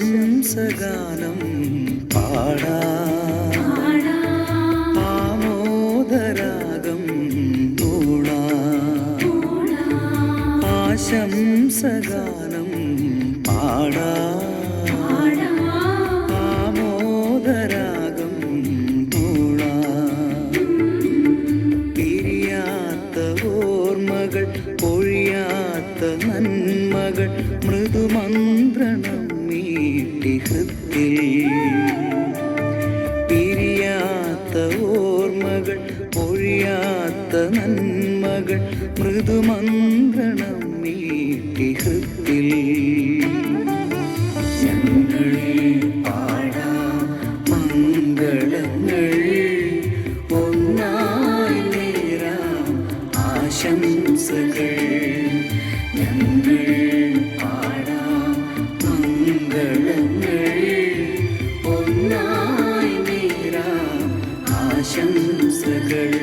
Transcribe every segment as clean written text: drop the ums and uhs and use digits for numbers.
ആശംസഗാനം പാടാം, ആമോദരാഗം മൂളാം. ആശംസഗാനം പാടാം, ആമോദരാഗം മൂളാം. പിരിയാത്ത ഓർമ്മകൾ, പൊഴിയാത്ത നന്മകൾ, മൃദുമന്ത്രണം ഹൃത്തിൽ. പിരിയാത്ത ഓർമ്മകൾ, പൊഴിയാത്ത നന്മകൾ, മൃദുമന്ത്രണം നീട്ടി ഹൃത്തിൽ. ഞങ്ങൾ പാടാം മംഗളങ്ങൾ, ഒന്നായി നേരാം ആശംസകൾ. ഞങ്ങൾ പാടാം മംഗളങ്ങൾ, ഒന്നായി നേരാം ആശംസകൾ.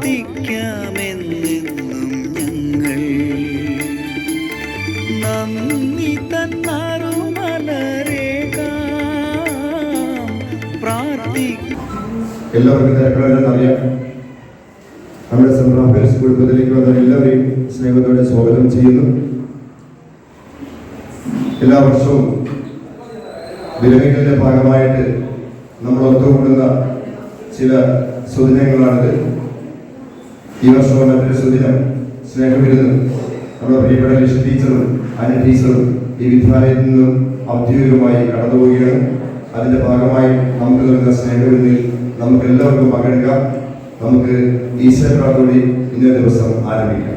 പ്രാർത്ഥിക്കാമെന്നെന്നും ഞങ്ങൾ നന്ദി തന്നാറുമലരേകാം എല്ലാവർക്കും തിരക്കുകളെല്ലാം അറിയാം. നമ്മുടെ സെൻട്രൽ അഫയേഴ്സ് കുടുംബത്തിലേക്ക് വന്ന എല്ലാവരെയും സ്നേഹത്തോടെ സ്വാഗതം ചെയ്യുന്നു. എല്ലാ വർഷവും വിരമിക്കലിന്റെ ഭാഗമായിട്ട് നമ്മൾ ഒത്തുകൂടുന്ന ചില സുദിനങ്ങളാണിത്. ഈ വർഷവും മറ്റൊരു സുദിനം സ്നേഹവിരുന്നും നമ്മുടെ പ്രിയപ്പെട്ട ലിഷ ടീച്ചറും അനി ടീച്ചറും ഈ വിദ്യാലയത്തിൽ നിന്നും ഔദ്യോഗികമായി കടന്നുപോവുകയാണ്. അതിന്റെ ഭാഗമായി നമുക്ക് നൽകുന്ന സ്നേഹവിരുന്നിൽ നമുക്ക് എല്ലാവർക്കും പങ്കെടുക്കാം. നമുക്ക് ഈശ്വരപ്രാർത്ഥനയോടെ ഇന്നേ ദിവസം ആരംഭിക്കാം.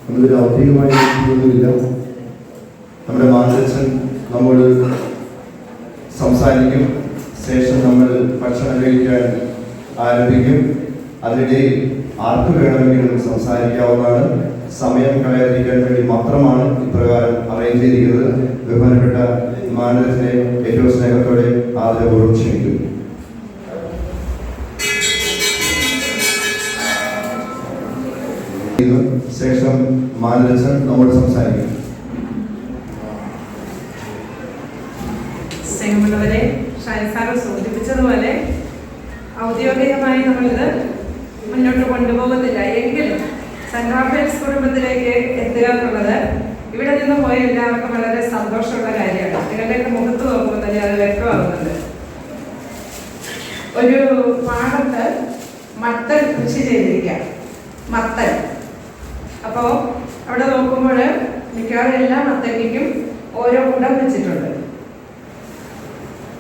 നമ്മളൊരു ഔദ്യോഗികമായി ഒന്നുമില്ല. നമ്മുടെ മാതൃച്ഛൻ നമ്മോട് സംസാരിക്കും. ശേഷം നമ്മൾ ഭക്ഷണം കഴിക്കാൻ ആരംഭിക്കും. അതിനിടയിൽ ആർക്ക് വേണമെങ്കിലും സംസാരിക്കാവുന്നതാണ്. സമയം കളയാതിരിക്കാൻ വേണ്ടി മാത്രമാണ് ഇപ്രകാരം അറേഞ്ച് ചെയ്തിരിക്കുന്നത്. ബഹുമാനപ്പെട്ട മാതൃച്ഛനെ ഏറ്റവും സ്നേഹത്തോടെ ആദരപൂർവ്വം ക്ഷണിക്കുന്നു. ശേഷം മാതൃച്ഛൻ നമ്മോട് സംസാരിക്കും. സ്നേഹമുള്ളവരെ, ഷാൻ സാർ സൂചിപ്പിച്ചതുപോലെ ഔദ്യോഗികമായി നമ്മളിത് മുന്നോട്ട് കൊണ്ടുപോകുന്നില്ല. എങ്കിലും സെൻട്രൽ അഫയേഴ്സ് കുടുംബത്തിലേക്ക് എത്തുക എന്നുള്ളത് ഇവിടെ നിന്ന് പോയ എല്ലാവർക്കും വളരെ സന്തോഷമുള്ള കാര്യമാണ്. നിങ്ങളുടെയൊക്കെ മുഖത്ത് നോക്കുമ്പോൾ തന്നെ അത് വ്യക്തമാകുന്നുണ്ട്. ഒരു പാടത്ത് മത്തൻ കൃഷി ചെയ്തിരിക്കാം. മത്തൻ അപ്പോൾ അവിടെ നോക്കുമ്പോൾ മിക്കവാറും എല്ലാ മത്തങ്ങയ്ക്കും ഓരോ കുടം വെച്ചിട്ടുണ്ട്.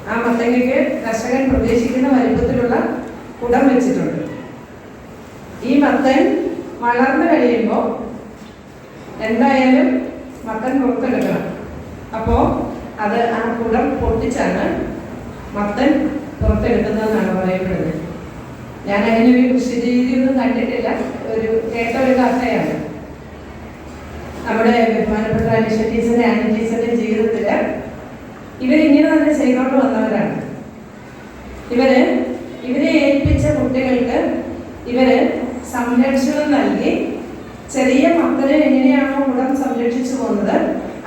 ആ മത്തങ്ങയ്ക്ക് കർഷകൻ പ്രതീക്ഷിക്കുന്ന വലിപ്പത്തിലുള്ള കുടം വെച്ചിട്ടുണ്ട്. ഈ മത്തൻ വളർന്നു കഴിയുമ്പോൾ എന്തായാലും മത്തൻ പുറത്തെടുക്കണം. അപ്പോൾ അത് ആ കുടം പൊട്ടിച്ചാണ് മത്തൻ പുറത്തെടുക്കുന്നതെന്നാണ് പറയപ്പെടുന്നത്. ഞാൻ അങ്ങനെ ഒരു കൃഷി രീതിയൊന്നും കണ്ടിട്ടില്ല, കേട്ട ഒരു കഥയാണ്. നമ്മുടെ ബഹുമാനപ്പെട്ട ലിഷ ടീച്ചറുടെ ആനി ടീച്ചറുടെ ജീവിതത്തിൽ ഇവരിങ്ങനെ തന്നെ ചെയ്തുകൊണ്ട് വന്നവരാണ്. ഇവരെ ഏൽപ്പിച്ച കുട്ടികൾക്ക് ഇവര് സംരക്ഷണം നൽകി ചെറിയ മക്കളെ എങ്ങനെയാണോ കുടം സംരക്ഷിച്ചു പോകുന്നത്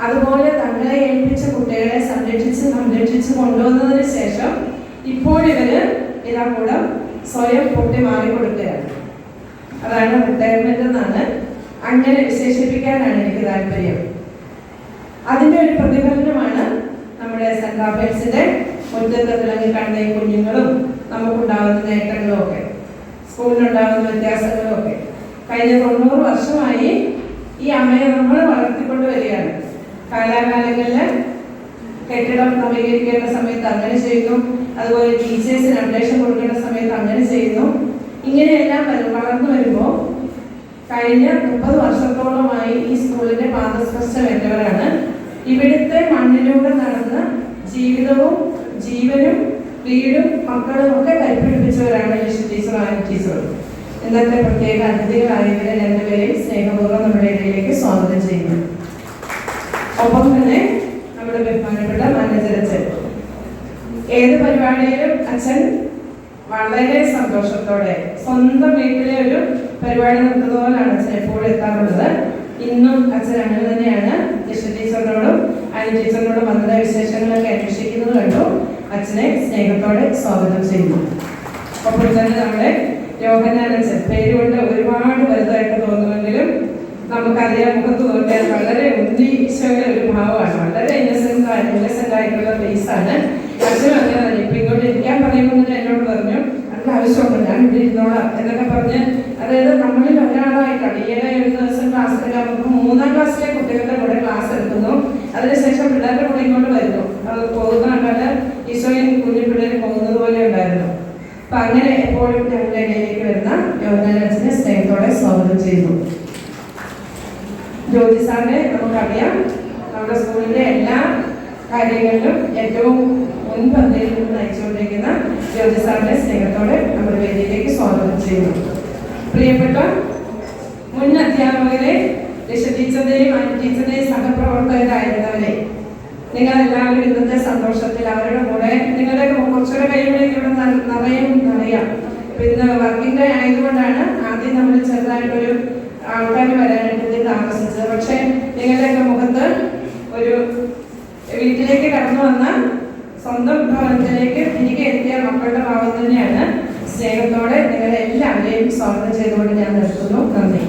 അതുപോലെ തങ്ങളെ ഏൽപ്പിച്ച കുട്ടികളെ സംരക്ഷിച്ച് കൊണ്ടുവന്നതിന് ശേഷം ഇപ്പോഴിവര് ഇതാ കൂടെ സ്വയം പൊട്ടി മാറിക്കൊടുക്കുകയാണ്. അതാണ് റിട്ടയർമെന്റ് എന്നാണ്, അങ്ങനെ വിശേഷിപ്പിക്കാനാണ് എനിക്ക് താല്പര്യം. അതിന്റെ ഒരു പ്രതിഫലനമാണ് നമ്മുടെ സെന്റ് റാഫേൽസിന്റെ മുറ്റത്ത് തിളങ്ങി കാണുന്ന ഈ കുഞ്ഞുങ്ങളും നമുക്കുണ്ടാകുന്ന നേട്ടങ്ങളും ഒക്കെ, സ്കൂളിനുണ്ടാകുന്ന വ്യത്യാസങ്ങളും ഒക്കെ. കഴിഞ്ഞ 90 വർഷമായി ഈ അമ്മയെ നമ്മൾ വളർത്തിക്കൊണ്ട് വരികയാണ്. കാലാകാലങ്ങളിൽ കെട്ടിടം നവീകരിക്കേണ്ട സമയത്ത് അങ്ങനെ ചെയ്യുന്നു, അതുപോലെ ടീച്ചേഴ്സിന് അപ്ഡേഷൻ കൊടുക്കേണ്ട സമയത്ത് അങ്ങനെ ചെയ്യുന്നു. ഇങ്ങനെയെല്ലാം വളർന്നു വരുമ്പോൾ കഴിഞ്ഞ 30 വർഷത്തോളമായി ഈ സ്കൂളിന്റെ പാദസ്പർശമേറ്റവരാണ്. ഇവിടുത്തെ മണ്ണിലൂടെ നടന്ന് ജീവിതവും ജീവനും വീടും മക്കളും ഒക്കെ കൈപ്പിടിപ്പിച്ചവരാണ് ലിഷി ടീച്ചറും ആനി ടീച്ചറും. ഇന്നത്തെ പ്രത്യേക അതിഥികളായവരെ രണ്ടുപേരെയും സ്നേഹപൂർവ്വം നമ്മുടെ ഇടയിലേക്ക് സ്വാഗതം ചെയ്യുന്നു. ഒപ്പം തന്നെ നമ്മുടെ ബഹുമാനപ്പെട്ട മാനേജർ അച്ഛൻ, ഏത് പരിപാടിയിലും അച്ഛൻ വളരെ സന്തോഷത്തോടെ സ്വന്തം വീട്ടിലെ ഒരു പരിപാടി നടത്തുന്ന പോലാണ് അച്ഛൻ എപ്പോഴും എത്താറുള്ളത്. ഇന്നും അച്ഛൻ അങ്ങനെ തന്നെയാണ്. ലിഷി ടീച്ചറിനോടും ആനി ടീച്ചറിനോടും വന്ന വിശേഷങ്ങളൊക്കെ അന്വേഷിക്കുന്നത് കണ്ടു അച്ഛനെ സ്നേഹത്തോടെ സ്വാഗതം ചെയ്യുന്നു. ഒപ്പം തന്നെ നമ്മുടെ യോഹന്നാൻ അച്ഛൻ, പേരുകൊണ്ട് ഒരുപാട് വലുതായിട്ട് തോന്നുമെങ്കിലും നമുക്കറിയാം, മുഖത്ത് നോക്കിയാൽ വളരെ ഉന്നീശയുടെ ഒരു ഭാവമാണ്. വളരെ ഇന്നസെന്റ് ആയിട്ടുള്ള ഫേസാണ്. അച്ഛനും അങ്ങനെ തന്നെ. ഇപ്പൊ ഇങ്ങോട്ട് ഇരിക്കാൻ പറയുമ്പോൾ എന്നോട് പറഞ്ഞു അതിന്റെ ആവശ്യമുണ്ട്, ഞാൻ ഇവിടെ ഇരുന്നോളാം എന്നൊക്കെ പറഞ്ഞ്, അതായത് നമ്മളിൽ ഒരാളായിട്ടാണ്. ഈയിടെ ഒരു ദിവസം ക്ലാസ്സിൽ നമുക്ക് 3ാം ക്ലാസ്സിലെ കുട്ടികളുടെ കൂടെ ക്ലാസ് എടുക്കുന്നു. അതിനുശേഷം പിള്ളേരുടെ കൂടെ ഇങ്ങോട്ട് വരുന്നു. അത് പോകുന്ന കണ്ടാല് ഈശോയും കുഞ്ഞു പിള്ളേർ പോകുന്നത് പോലെ ഉണ്ടായിരുന്നു. അപ്പൊ അങ്ങനെ എപ്പോഴും ഞങ്ങളുടെ ഇടയിലേക്ക് വരുന്ന യോഹന്നാൻ അച്ഛനെ സ്നേഹത്തോടെ സ്വാഗതം ചെയ്യുന്നു. ജ്യോതി സാറിനെ നമുക്കറിയാം, നമ്മുടെ സ്കൂളിന്റെ എല്ലാ കാര്യങ്ങളിലും ഏറ്റവും മുൻപന്തിയിൽ നിന്ന് നയിച്ചുകൊണ്ടിരിക്കുന്ന ജ്യോതി സാറിനെ സ്നേഹത്തോടെ നമ്മുടെ വേദിയിലേക്ക് സ്വാഗതം ചെയ്യുന്നു. പ്രിയപ്പെട്ട മുൻ അധ്യാപകരെ, ലിഷി ടീച്ചറിന്റെയും ആനി ടീച്ചറിന്റെയും സഹപ്രവർത്തകരായിരുന്നവരെ, നിങ്ങളെല്ലാവരും ഇന്നത്തെ സന്തോഷത്തിൽ അവരുടെ കൂടെ നിങ്ങളുടെ കുറച്ചുകൂടെ കഴിയുമ്പോഴേക്കും ഇവിടെ നിറയാം. ഇന്ന് വർക്കിംഗ് ഡേ ആയതുകൊണ്ടാണ് ആദ്യം നമ്മൾ ചെറുതായിട്ടൊരു ആൾക്കാർ വരാനായിട്ട് താമസിച്ചത്. പക്ഷെ നിങ്ങളുടെയൊക്കെ മുഖത്ത് ഒരു വീട്ടിലേക്ക് കടന്നു വന്ന സ്വന്തം ഭവനത്തിലേക്ക് തിരികെ എത്തിയ മക്കളുടെ ഭാവം തന്നെയാണ്. സ്നേഹത്തോടെ നിങ്ങളെ എല്ലാവരെയും സ്വാഗതം ചെയ്തുകൊണ്ട് ഞാൻ നിർത്തുന്നു. നന്ദി.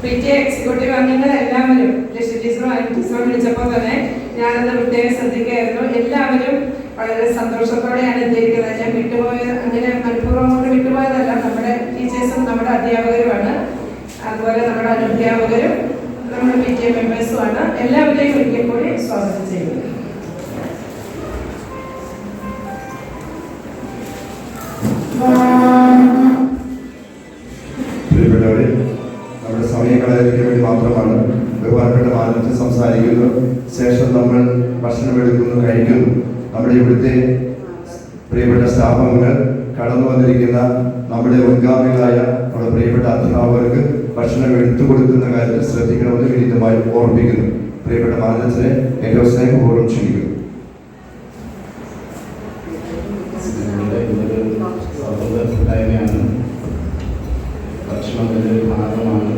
പിറ്റേ എക്സിക്യൂട്ടീവ് അംഗങ്ങൾ എല്ലാവരും ലിഷി ടീച്ചറും ആനി ടീച്ചറും വിളിച്ചപ്പോൾ തന്നെ ഞാനത് പ്രത്യേകം ശ്രദ്ധിക്കുകയായിരുന്നു. എല്ലാവരും വളരെ സന്തോഷത്തോടെയാണ് എത്തിയിരിക്കുന്നത്. ഞാൻ വിട്ടുപോയത് അങ്ങനെ മനഃപൂർവ്വം കൊണ്ട് വിട്ടുപോയതല്ല. നമ്മുടെ ടീച്ചേഴ്സും നമ്മുടെ അധ്യാപകരുമാണ്, അതുപോലെ നമ്മുടെ അനധ്യാപകരും നമ്മുടെ PTA മെമ്പേഴ്സുമാണ്. എല്ലാവരെയും ഒരിക്കൽ കൂടി സ്വാഗതം ചെയ്യുന്നു. പ്രിയപ്പെട്ടവരെ, നമ്മുടെ സമയങ്ങളായിരിക്കാൻ വേണ്ടി മാത്രമാണ് ബഹുമാനപ്പെട്ട മാനേജർ സംസാരിക്കുന്നു. ശേഷം നമ്മൾ ഭക്ഷണം എടുക്കുന്നു, കഴിക്കുന്നു. നമ്മുടെ ഇവിടുത്തെ പ്രിയപ്പെട്ട സ്റ്റാഫംഗങ്ങൾ, കടന്നു വന്നിരിക്കുന്ന നമ്മുടെ മുൻഗാമികളായ നമ്മുടെ പ്രിയപ്പെട്ട അധ്യാപകർക്ക് ഭക്ഷണം എടുത്തു കൊടുക്കുന്ന കാര്യത്തിൽ ശ്രദ്ധിക്കണമെന്ന് വിനീതമായി ഓർമ്മിപ്പിക്കുന്നു. പ്രിയപ്പെട്ട മാനേജരെ ഏറ്റവും സ്നേഹപൂർവ്വം ക്ഷണിക്കുന്നു. ഭക്ഷണത്തിൻ്റെ ഒരു ഭാഗമാണ്.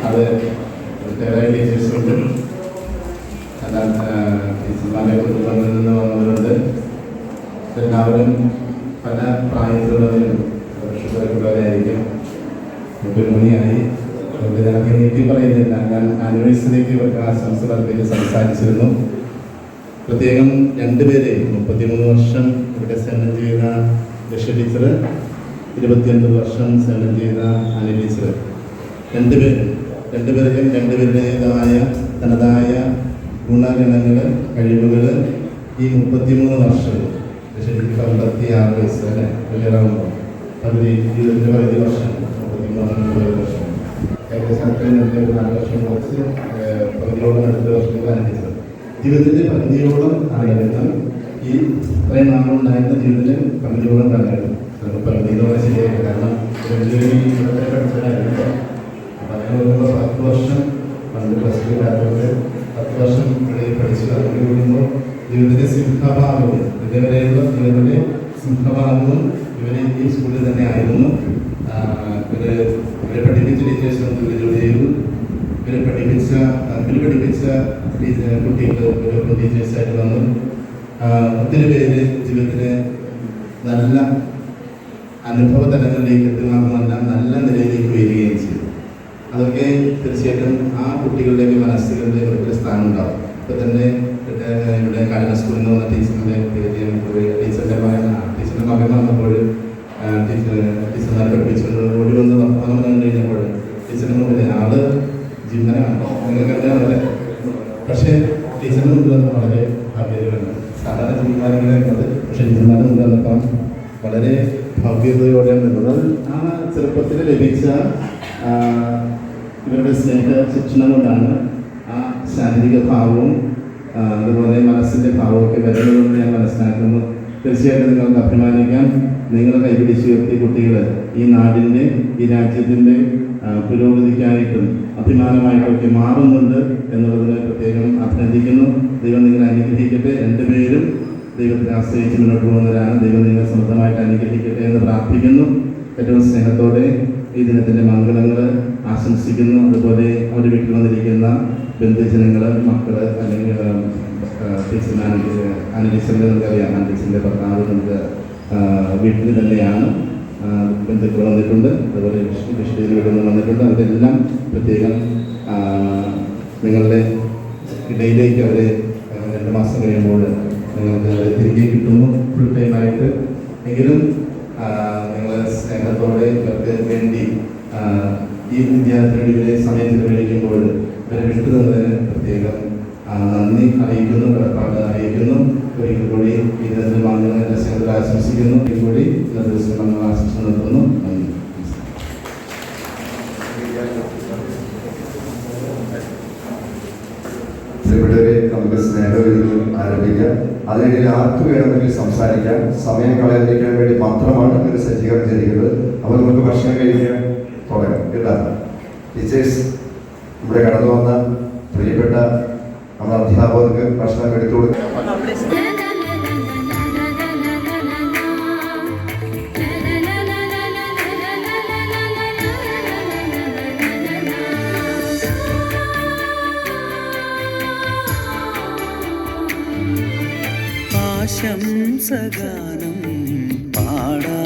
അത് റിട്ടയർഡ് ടീച്ചേഴ്സുണ്ട്, ടീച്ചർമാരെ കുടുംബങ്ങളിൽ നിന്ന് വന്നവരുണ്ട്. എല്ലാവരും പല പ്രായത്തിലുള്ളവരും വർഷത്തിലുള്ളവരായിരിക്കും. 9 മണിയായി. അതുകൊണ്ട് ഞങ്ങൾക്ക് നീട്ടി പറയുന്നില്ല. ഞാൻ ആനിവേഴ്സറിക്ക് ഇവർക്ക് ആശംസ നൽകി സംസാരിച്ചിരുന്നു. പ്രത്യേകം 2 പേരെ 33 വർഷം ഇവിടെ സേവനം ചെയ്ത ലിഷി ടീച്ചർ, 29 വർഷം സേവനം ചെയ്ത ആനി ടീച്ചർ, 2 പേരും രണ്ടുപേരുടേതായ തനതായ ഗുണഗണങ്ങൾ, കഴിവുകൾ ഈ 33 വർഷം, ലിഷി ടീച്ചർ 56 വയസ്സ് അല്ലെ വലിയറാകുമ്പോൾ 20 വർഷം, 33 വർഷം, ഏകദേശം 4 വർഷം കുറച്ച് പകുതിയോളം 2 വർഷങ്ങൾ ആനി ടീച്ചർ. ജീവിതത്തിൻ്റെ പകുതിയോളം കാലഘട്ടം ഈ ഇത്രയും നാളുണ്ടായിരുന്ന ജീവിതത്തിൽ പകുതിയോളം കാലഘട്ടം പകുതിയോളം ശരിയായിട്ട്. കാരണം ഇവിടുത്തെ പഠിച്ചതായിരുന്നു. അപ്പം അങ്ങനെ വരുമ്പോൾ 10 വർഷം പണ്ട് +2 കാലത്ത് 10 വർഷം ഇവിടെ പഠിച്ചു. അതുകൊണ്ട് കൂടുമ്പോൾ ജീവിതത്തിൻ്റെ സിംഹഭാഗവും ഇതേവരെയുള്ള ജീവിതത്തിൻ്റെ സിംഹഭാഗവും ഇവർ ഈ സ്കൂളിൽ തന്നെ ആയിരുന്നു. ഇവരെ പഠിപ്പിച്ച ടീച്ചേഴ്സിനും ഇവർ ജോലി ചെയ്തു. ഇവർ പഠിപ്പിച്ച കുട്ടികൾ ഇവരൊക്കെ ടീച്ചേഴ്സായിട്ട് വന്നു. ഒത്തിരി പേര് ജീവിതത്തിലെ നല്ല അനുഭവ തലങ്ങളിലേക്ക് എത്തുക മാത്രമല്ല നല്ല നിലയിലേക്ക് വരികയും ചെയ്തു. അതൊക്കെ തീർച്ചയായിട്ടും ആ കുട്ടികളുടെയൊക്കെ മനസ്സുകളുടെ ഒരു സ്ഥാനം ഉണ്ടാവും. ഇപ്പോൾ തന്നെ ഇവിടെ കലന സ്കൂളിൽ നിന്ന് വന്ന ടീച്ചറിൻ്റെ മകൻ വന്നപ്പോൾ ടീച്ചർമാരെ പഠിപ്പിച്ചുകൊണ്ട് ഓടി വന്ന് വർത്തമാനം കണ്ടു കഴിഞ്ഞപ്പോൾ ടീച്ചറിന് മുമ്പിൽ ആള് ജീവനാണ് നിങ്ങൾക്കെല്ലാമല്ലേ. പക്ഷേ ടീച്ചറിന് മുമ്പിൽ വന്ന് വളരെ ഭാഗ്യതയുണ്ട്. സാധാരണ ജീവന്മാരെങ്കിലും ഉള്ളത്, പക്ഷേ ജീവന്മാരുടെ മുമ്പിൽ വന്നപ്പം വളരെ ഭവ്യതയോടെയാണ് നിന്നത്. ആ ചെറുപ്പത്തിൽ ലഭിച്ച ഇവരുടെ സ്നേഹ ശിക്ഷണം കൊണ്ടാണ് ആ ശാരീരിക ഭാവവും അതുപോലെ മനസ്സിൻ്റെ ഭാവമൊക്കെ വരുന്നതെന്ന് ഞാൻ മനസ്സിലാക്കുന്നു. തീർച്ചയായിട്ടും നിങ്ങൾക്ക് അഭിമാനിക്കാം. നിങ്ങളെ കൈപിടിച്ചുയർത്തിയ കുട്ടികൾ ഈ നാടിൻ്റെ ഈ രാജ്യത്തിൻ്റെ പുരോഗതിക്കായിട്ടും അഭിമാനമായിട്ടൊക്കെ മാറുന്നുണ്ട് എന്നുള്ളതിനെ പ്രത്യേകം അഭിനന്ദിക്കുന്നു. ദൈവം നിങ്ങളെ അനുഗ്രഹിക്കട്ടെ. എൻ്റെ പേരും ദൈവത്തെ ആശ്രയിച്ച് മുന്നോട്ട് പോകുന്നവരാണ്. ദൈവം നിങ്ങളെ സ്വന്തമായിട്ട് അനുഗ്രഹിക്കട്ടെ എന്ന് പ്രാർത്ഥിക്കുന്നു. ഏറ്റവും സ്നേഹത്തോടെ ഈ ദിനത്തിൻ്റെ മംഗളങ്ങൾ ആശംസിക്കുന്നു. അതുപോലെ അവരുടെ വീട്ടിൽ വന്നിരിക്കുന്ന ബന്ധുജനങ്ങൾ, മക്കൾ, അല്ലെങ്കിൽ ടീച്ചറിൻ്റെ നമുക്കറിയാം, ടീച്ചറിൻ്റെ ഭർത്താവ് നമുക്ക് വീട്ടിൽ തന്നെയാണ്. ബന്ധുക്കൾ വന്നിട്ടുണ്ട്, അതുപോലെ വിഷ്ണുവിൻ്റെ വീട്ടിൽ നിന്ന് വന്നിട്ടുണ്ട്. അവരെല്ലാം പ്രത്യേകം നിങ്ങളുടെ ഇടയിലേക്ക് അവരെ 2 മാസം കഴിയുമ്പോൾ നിങ്ങൾക്ക് തിരികെ കിട്ടുന്നു ഫുൾ ടൈമായിട്ട്. എങ്കിലും നിങ്ങൾ സ്നേഹത്തോടെ ഇവർക്ക് വേണ്ടി ഈ വിദ്യാർത്ഥികളുടെ ഇവരെ സമയം ചെലവഴിക്കുമ്പോൾ ഇവരെ വിട്ടു തന്നതിന് പ്രത്യേകം നന്ദി അറിയിക്കുന്നു, കടപ്പാട് അറിയിക്കുന്നു. ഒരിക്കൽ കൂടി ഈ ദിനത്തിൽ വാങ്ങുന്ന സ്നേഹത്തിൽ ആശംസിക്കുന്നു. ഒരിക്കൽ കൂടി ദിവസം നമ്മൾ ആശംസ നിർത്തുന്നു. നന്ദി. ഇവിടെ നമുക്ക് സ്നേഹവിരുദ്ധം ആരംഭിക്കാം. അതിനിടയിൽ ആർക്ക് വേണമെങ്കിൽ സംസാരിക്കാം. സമയം കളയാതിരിക്കാൻ വേണ്ടി മാത്രമാണ് ഇതിന് സജ്ജീകരണം ചെയ്തിരിക്കുന്നത്. അപ്പോൾ നമുക്ക് ഭക്ഷണം കഴിക്കാൻ തുടങ്ങാം കേട്ടോ. ടീച്ചേഴ്സ്, ഇവിടെ കടന്നു വന്ന പ്രിയപ്പെട്ട നമ്മുടെ അധ്യാപകർക്ക് ഭക്ഷണം എടുത്തു കൊടുക്കുക. ആശംസഗാനം പാടാ,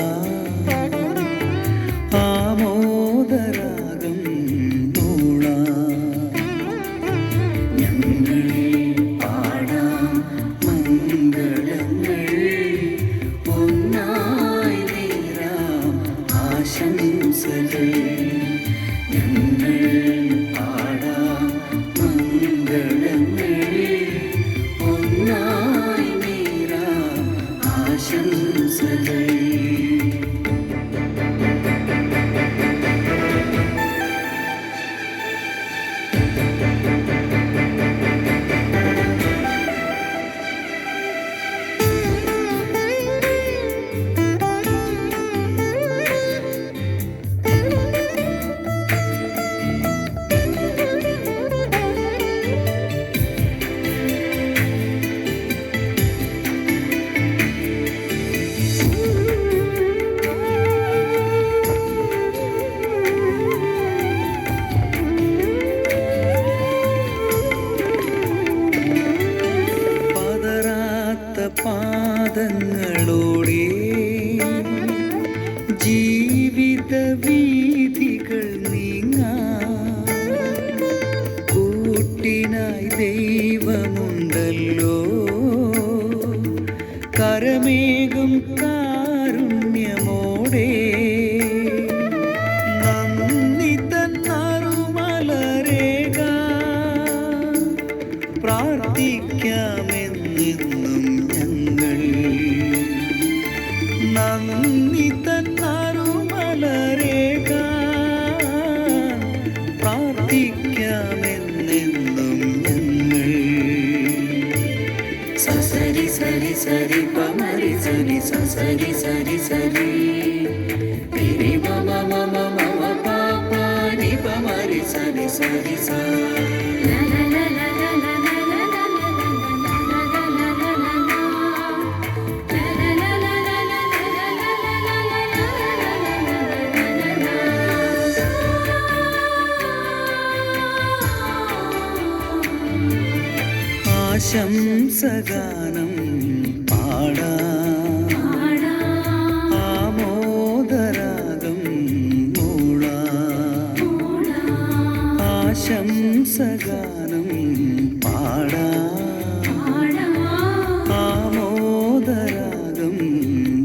ആമോദരാഗം മൂളാ, ഞങ്ങൾ പാടാം മംഗളങ്ങൾ, ഒന്നായി നേരാം ആശംസകൾ. ഞങ്ങൾ പാടാം മംഗളങ്ങൾ, ഒന്നായി ആശംസകൾ. പാദങ്ങളോടെ ജീവിത വീഥികൾ നീങ്ങാൻ കൂട്ടിനായി ദൈവമുണ്ടല്ലോ. കരമേകും കാരുണ്യമോടെ നന്ദി തന്നറുമലരേക പ്രാർത്ഥിക്കാമെന്നെന്നും ഞങ്ങൾ. നന്ദി തന്നറുമലരേക പ്രാർത്ഥിക്കാമെന്നെന്നും ഞങ്ങൾ. സസരി സരി സരി പമരി സരി സസരി സരി സരി തിരി മമ മമ മമ പാപ നി പമരി സരി സരി സരി. ആശംസഗാനം പാടാം ആമോദരാഗം മൂളാം ആശംസഗാനം പാടാം ആമോദരാഗം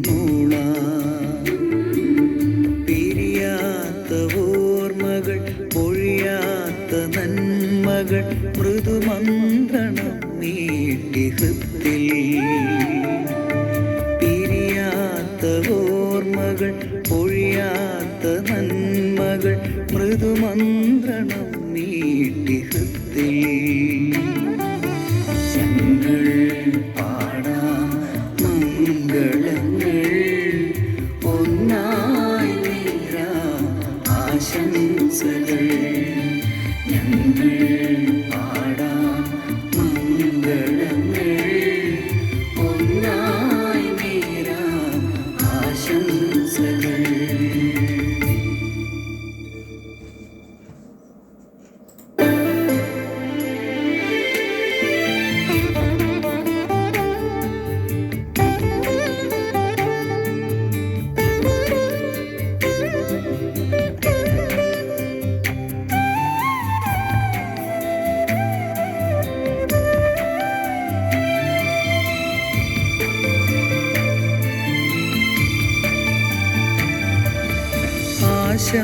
മൂളാം പിരിയാത്ത ഓർമ്മകൾ പൊഴിയാത്ത നന്മകൾ മൃദുമന്ത്രണം നീട്ടി ഹൃത്തിൽ പിരിയാത്ത ഓർമ്മകൾ പൊഴിയാത്ത നന്മകൾ മൃദുമന്ത്രണം നീട്ടി ഹൃത്തിൽ ഞങ്ങൾ പാടാം മംഗളങ്ങൾ ഒന്നായി നേരാം ആശംസകൾ ഞങ്ങൾ പാടാം മംഗളങ്ങൾ ഒന്നായി നേരാം ആശംസകൾ.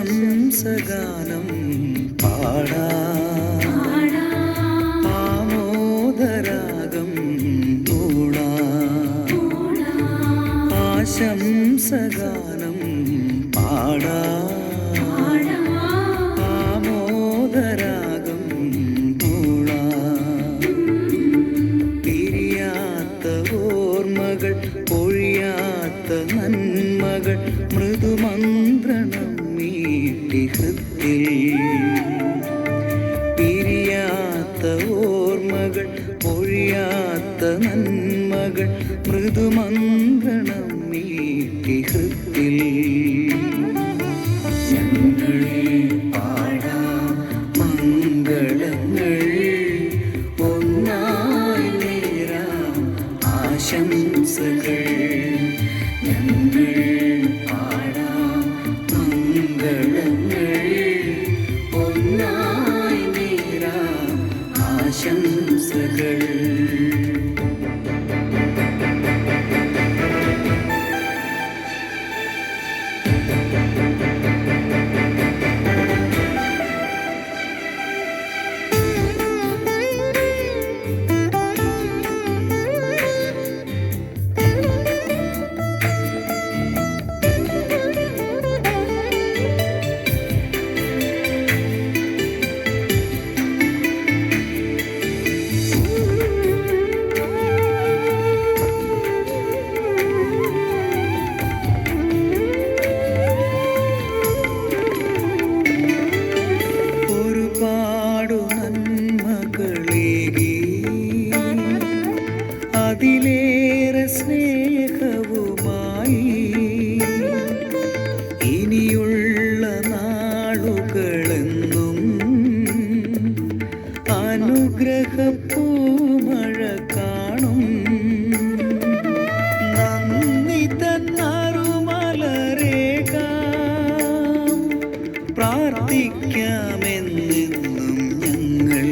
ആശംസഗാനം പാടാം ആമോദരാഗം മൂളാം ആശംസഗാനം പാടാം ആമോദരാഗം മൂളാം പിരിയാത്ത ഓർമ്മകൾ പൊഴിയാത്ത നന്മകൾ മൃദുമന്ത്രണം നീട്ടി ഹൃത്തിൽ പിരിയാത്ത ഓർമ്മകൾ പൊഴിയാത്ത നന്മകൾ മൃദുമന്ത്രണം നീട്ടി ഹൃത്തിൽ ഞങ്ങൾ പാടാം മംഗളങ്ങൾ ഒന്നായി നേരാം ആശംസകൾ ഞങ്ങൾ പാടാം മംഗളങ്ങൾ ഒന്നായി നേരാം ആശംസകൾ. ഒരുപാടു നന്മകളേകി അതിലേറെ സ്നേഹവുമായി ഇനിയുള്ള നാളുകളെന്നും അനുഗ്രഹപ്പൂമഴ കാണും നന്ദി തന്നറുമലരേകാം പ്രാർത്ഥിക്കാമെന്നെന്നും ഞങ്ങൾ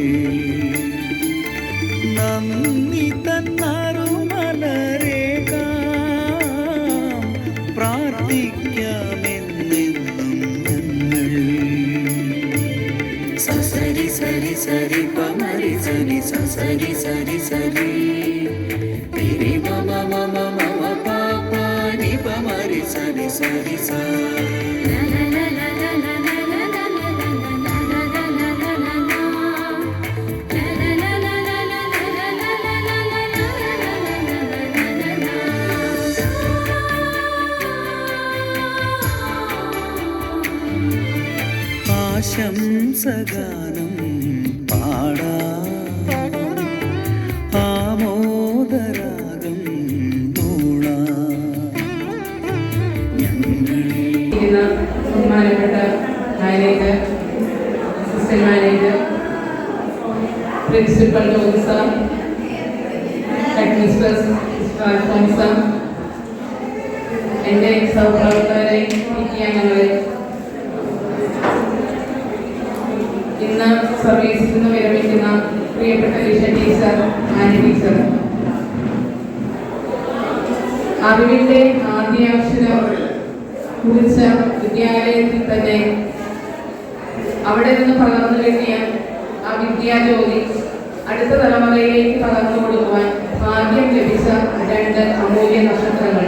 നന്ദി തന്നറുമലരേകാം പ്രാർത്ഥിക്കാമെന്നെന്നും ഞങ്ങൾ സസരി സരി സരി പമരി സരി സസരി സരി സരി തിരി മമ മമ മമ പാപ നി പമരി സരി സരി സരി. ആശംസഗാനം പാടാം ആമോദരാഗം മൂളാം ബഹുമാനപ്പെട്ട manager, assistant manager, principal officer, Alphonsa, എൻ്റെ സഹപ്രവർത്തകരെ, അംഗങ്ങളെ, ഇന്ന് സർവീസിൽ നിന്ന് വിരമിക്കുന്ന പ്രിയപ്പെട്ട ലിഷ ടീച്ചർ, ആനി ടീച്ചർ, അറിവിൻ്റെ ആദ്യാക്ഷരം കുറിച്ച വിദ്യാലയത്തിൽ തന്നെ അവിടെ നിന്ന് പകർന്നു കിട്ടിയ ആ വിദ്യാജ്യോതി അടുത്ത തലമുറയിലേക്ക് പകർന്നു കൊടുക്കുവാൻ ഭാഗ്യം ലഭിച്ച 2 അമൂല്യ നക്ഷത്രങ്ങൾ.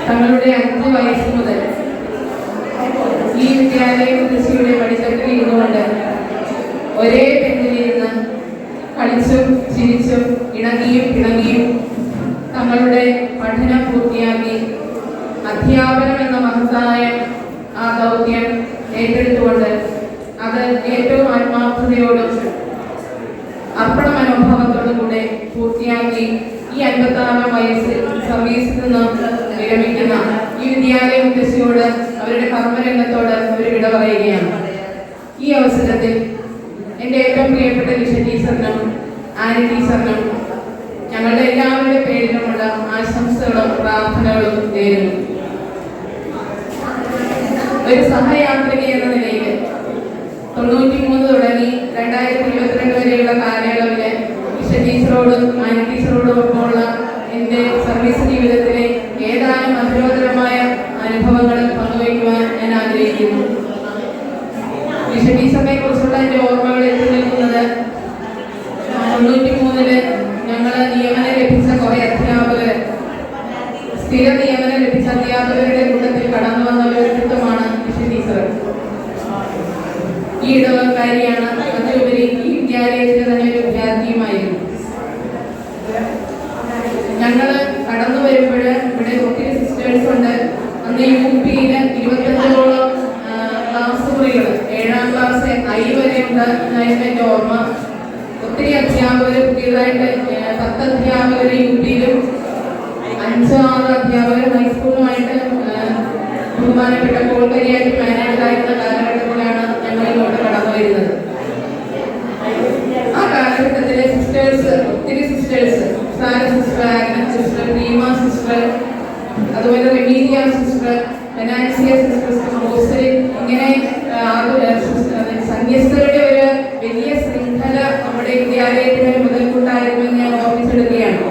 തങ്ങളുടെ 5 വയസ്സ് മുതൽ ഈ വിദ്യാലയ കൃഷിയുടെ പടിത്തട്ടിൽ ഇരുന്നുകൊണ്ട് ഒരേ ബെഞ്ചിലിരുന്ന് കളിച്ചും ചിരിച്ചും ഇണങ്ങിയും പിണങ്ങിയും തങ്ങളുടെ പഠനം പൂർത്തിയാക്കി അധ്യാപനം എന്ന മഹത്തായ ആ ദൗത്യം ഏറ്റെടുത്തുകൊണ്ട് അത് ഏറ്റവും ആത്മാർത്ഥതയോടും അർപ്പണ മനോഭാവത്തോടും കൂടെ പൂർത്തിയാക്കി ഈ 56-ാം വയസ്സിൽ സർവീസിൽ നിന്ന് വിരമിക്കുന്ന ഈ വിദ്യാലയ മുത്തശ്ശിയോട് അവരുടെ കർമ്മരംഗത്തോട് അവർ വിട പറയുകയാണ്. ഈ അവസരത്തിൽ എൻ്റെ ഏറ്റവും പ്രിയപ്പെട്ട ലിഷ ടീച്ചറിനും ആനി ടീച്ചറിനും ഞങ്ങളുടെ എല്ലാവരുടെ പേരിലുമുള്ള ആശംസകളും പ്രാർത്ഥനകളും നേരുന്നു. ഒരു സഹയാത്രിക എന്ന നിലയിൽ 93 തുടങ്ങി 2022 വരെയുള്ള കാലയളവില് ലിഷ ടീച്ചറോടും ആനി ടീച്ചറോടും ഒപ്പമുള്ള എൻ്റെ സർവീസ് ജീവിതത്തിലെ ഏതാനും മധുരോധരമായ അനുഭവങ്ങൾ പങ്കുവയ്ക്കുവാൻ ഞാൻ ആഗ്രഹിക്കുന്നു. ലിഷ ടീച്ചറിനെ കുറിച്ചുള്ള എൻ്റെ ഓർമ്മകൾ എത്തി നിൽക്കുന്നത് 93-ല് ഞങ്ങൾ നിയമനം ലഭിച്ച കുറെ അധ്യാപകർ, സ്ഥിര നിയമനം ലഭിച്ച അധ്യാപകരുടെ കൂട്ടത്തിൽ കടന്നു വന്ന ഒരു വ്യക്തിത്വമാണ് ലിഷ ടീച്ചർ. ഈ ഇടവക്കാരിയാണ്, അതിലുപരി ഈ വിദ്യാലയത്തിലെ തന്നെ ഒരു വിദ്യാർത്ഥിയുമായിരുന്നു. ഞങ്ങൾ കടന്നു വരുമ്പോൾ ഇവിടെ ഒത്തിരി സിസ്റ്റേഴ്സ് ഉണ്ട്. അന്ന് UP-യിൽ 25ഓളം ക്ലാസ് മുറികൾ, 7ാം ക്ലാസ് I വരെ ഉണ്ട് എന്നായിരുന്നു എൻ്റെ ഓർമ്മ. ഒത്തിരി അധ്യാപകർ, പുതിയതായിട്ട് 10 അധ്യാപകർ UP-യിലും 5-6 അധ്യാപകർ ഹൈസ്കൂളുമായിട്ട് ബഹുമാനപ്പെട്ട കോൾക്കരിയായിട്ട് മാനേജറായിരുന്ന കാലഘട്ടത്തിലാണ് ഞങ്ങൾ ഇങ്ങോട്ട് കടന്നു വരുന്നത്. ആ കാലഘട്ടത്തിലെ സിസ്റ്റേഴ്സ്, ഒത്തിരി sisters, Sara sister, Agna sister, Deema sister, അതുപോലെ റെമീഡിയ സിസ്റ്റർ, ഫെനാൻസിയ സിസ്റ്റർ, മോസരി, ഇങ്ങനെ സന്യസ്തരുടെ ഒരു വലിയ ശൃംഖല നമ്മുടെ വിദ്യാലയത്തിന് മുതൽക്കൂട്ടായിരുന്നുവെന്ന് ഞാൻ ഓർമ്മിച്ചെടുക്കുകയാണ്.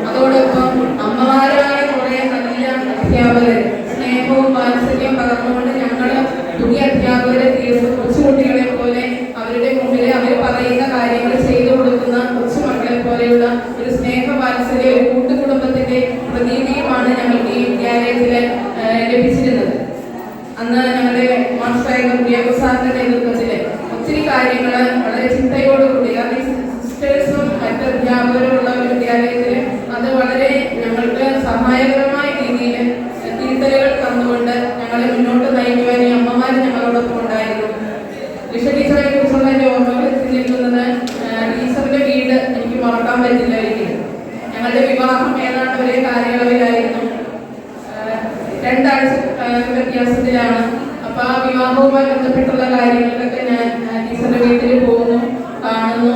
അതോടൊപ്പം അമ്മമാരായ കുറെ നല്ല അധ്യാപകർ സ്നേഹവും വാത്സല്യം പകർന്നുകൊണ്ട് ഞങ്ങൾ പുതിയ അധ്യാപകരെ തീർത്ത് കൊച്ചുകുട്ടികളെ പോലെ അവരുടെ മുമ്പിൽ അവർ പറയുന്ന കാര്യങ്ങൾ ചെയ്തു കൊടുക്കുന്ന കൊച്ചുമക്കളെ പോലെയുള്ള ഒരു സ്നേഹ വാത്സല്യ, ഒരു കൂട്ടുകുടുംബത്തിന്റെ പ്രതീതിയുമാണ് ഞങ്ങൾക്ക് ഈ വിദ്യാലയത്തിൽ ലഭിച്ചിരുന്നത്. അന്ന് ഞങ്ങളുടെ മാസ്റ്ററായിരുന്ന പ്രിയപ്രസാദിന്റെ നേതൃത്വത്തിൽ ഒത്തിരി കാര്യങ്ങൾ വളരെ ചിന്തയോടുകൂടി, കാരണം സിസ്റ്റേഴ്സും മറ്റ് അധ്യാപകരും ഉള്ള ഒരു വിദ്യാലയത്തിൽ അത് വളരെ ഞങ്ങൾക്ക് സഹായകരമായ രീതിയിൽ തിരുത്തലുകൾ തന്നുകൊണ്ട് ഞങ്ങളെ മുന്നോട്ട് നയിക്കുവാൻ ഈ അമ്മമാർ ഞങ്ങളോടൊപ്പം ഉണ്ടായിരുന്നു. ലിഷ ടീച്ചറെ കുറിച്ചുള്ള എൻ്റെ ഓർമ്മകൾ നിൽക്കുന്നത്, ടീച്ചറിന്റെ വീട് എനിക്ക് മറക്കാൻ പറ്റില്ല ഒരിക്കലും. ഞങ്ങളുടെ വിവാഹം ഏതാണ്ട് ഒരേ കാലയളവിലായിരുന്നു, 2 ആഴ്ച വ്യത്യാസത്തിലാണ്. അപ്പൊ ആ വിവാഹവുമായി ബന്ധപ്പെട്ടുള്ള കാര്യങ്ങൾക്കൊക്കെ ഞാൻ ടീച്ചറിന്റെ വീട്ടിൽ പോകുന്നു, കാണുന്നു.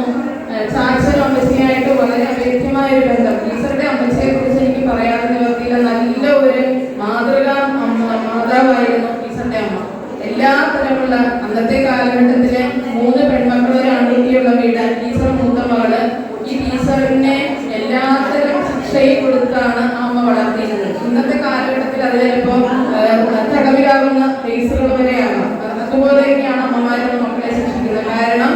ചാച്ചനും അമ്മച്ചിയായിട്ട് വളരെ അഭേദ്യമായ ഒരു ബന്ധം. ടീച്ചറുടെ അമ്മച്ചിയെ കുറിച്ച് എനിക്ക് പറയാതെ നിവർത്തിയില്ല. നല്ല ഒരു മാതൃകാ മാതാവായിരുന്നു ടീച്ചറിന്റെ അമ്മ. എല്ലാ തരമുള്ള അന്നത്തെ കാലഘട്ടത്തിലെ 3 പെൺമക്കൾ, ഒരു ആൺകുട്ടിയുള്ള വീട്, ടീച്ചർ മൂത്ത മകള്. ഈ ടീച്ചറിനെ എല്ലാത്തരം ശിക്ഷയും കൊടുത്താണ് അമ്മ വളർത്തിയിരുന്നത്. ഇന്നത്തെ കാലഘട്ടത്തിൽ അത് ചിലപ്പോൾ തടവിലാകുന്ന കേസുകൾ വരെയാണ്. അതുപോലെ തന്നെയാണ് അമ്മമാരുടെ മക്കളെ ശിക്ഷിക്കുന്നത്. കാരണം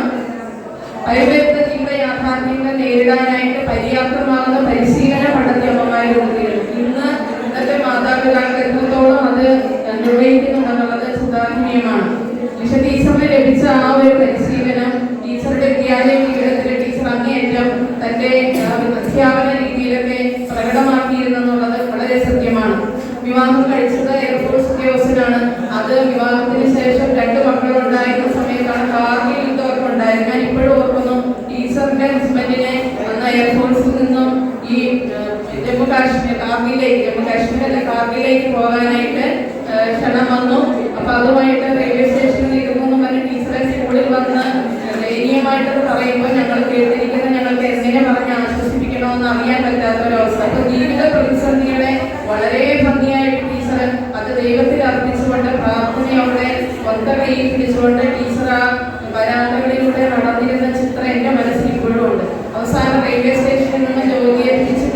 പരിവേദന തീവ്ര യാഥാർത്ഥ്യങ്ങളെ നേരിടാനായിട്ട് പര്യാപ്തമാകുന്ന പരിശീലനം നടത്തിയ അമ്മമാരുടെ കുട്ടികൾ ഇന്നത്തെ മാതാപിതാക്കൾ എത്രത്തോളം അത് നിർവഹിക്കുന്നുണ്ടെന്നുള്ളത് സുധാരണീയമാണ്. ലിഷ ടീച്ചറിന് ലഭിച്ച ആ ഒരു പരിശീലനം ടീച്ചറുടെ വിദ്യാലയ ജീവിതത്തിലെ ടീച്ചർ അങ്ങേയറ്റം തന്റെ അധ്യാപന രീതിയിലൊക്കെ പ്രകടമാക്കിയിരുന്നെന്നുള്ളത് വളരെ സത്യമാണ്. വിവാഹം കഴിച്ചത് എയർഫോഴ്സ് ഉദ്യോഗസ്ഥനാണ്. അത് വിവാഹത്തിന് ശേഷം 2 മക്കളുണ്ടായിരുന്ന സമയത്താണ് കാർഗിൽ യുദ്ധമൊക്കെ ഉണ്ടായത്. ഞാൻ ഇപ്പോഴും ഓർക്കുന്നു, ടീച്ചറിന്റെ ഹസ്ബൻഡിനെ അന്ന് എയർഫോഴ്സിൽ നിന്നും ഈ ജമ്മു കാശ്മീരിലേക്ക് പോകാനായിട്ട് ക്ഷണം വന്നു. അപ്പൊ അതുമായിട്ട് റെയിൽവേ സ്റ്റേഷനിൽ ഇരുന്നു പറഞ്ഞ് ടീച്ചറെ സ്കൂളിൽ വന്ന് ദയനീയമായിട്ടത് പറയുമ്പോൾ ഞങ്ങൾ കേട്ടിരിക്കുന്ന ഞങ്ങൾക്ക് എങ്ങനെ പറഞ്ഞ് ആശ്വസിപ്പിക്കണമെന്ന് അറിയാൻ പറ്റാത്ത ഒരു അർപ്പിച്ചുകൊണ്ട് പ്രാർത്ഥനയോടെ ഒത്ത കൈയിൽ പിടിച്ചുകൊണ്ട് ടീച്ചർ ആ വരാന്തകളിലൂടെ നടന്നിരുന്ന ചിത്രം എൻ്റെ മനസ്സിൽ ഇപ്പോഴും ഉണ്ട്. അവസാനം റെയിൽവേ സ്റ്റേഷനിൽ നിന്ന് ജോലിയെ പിടിച്ച്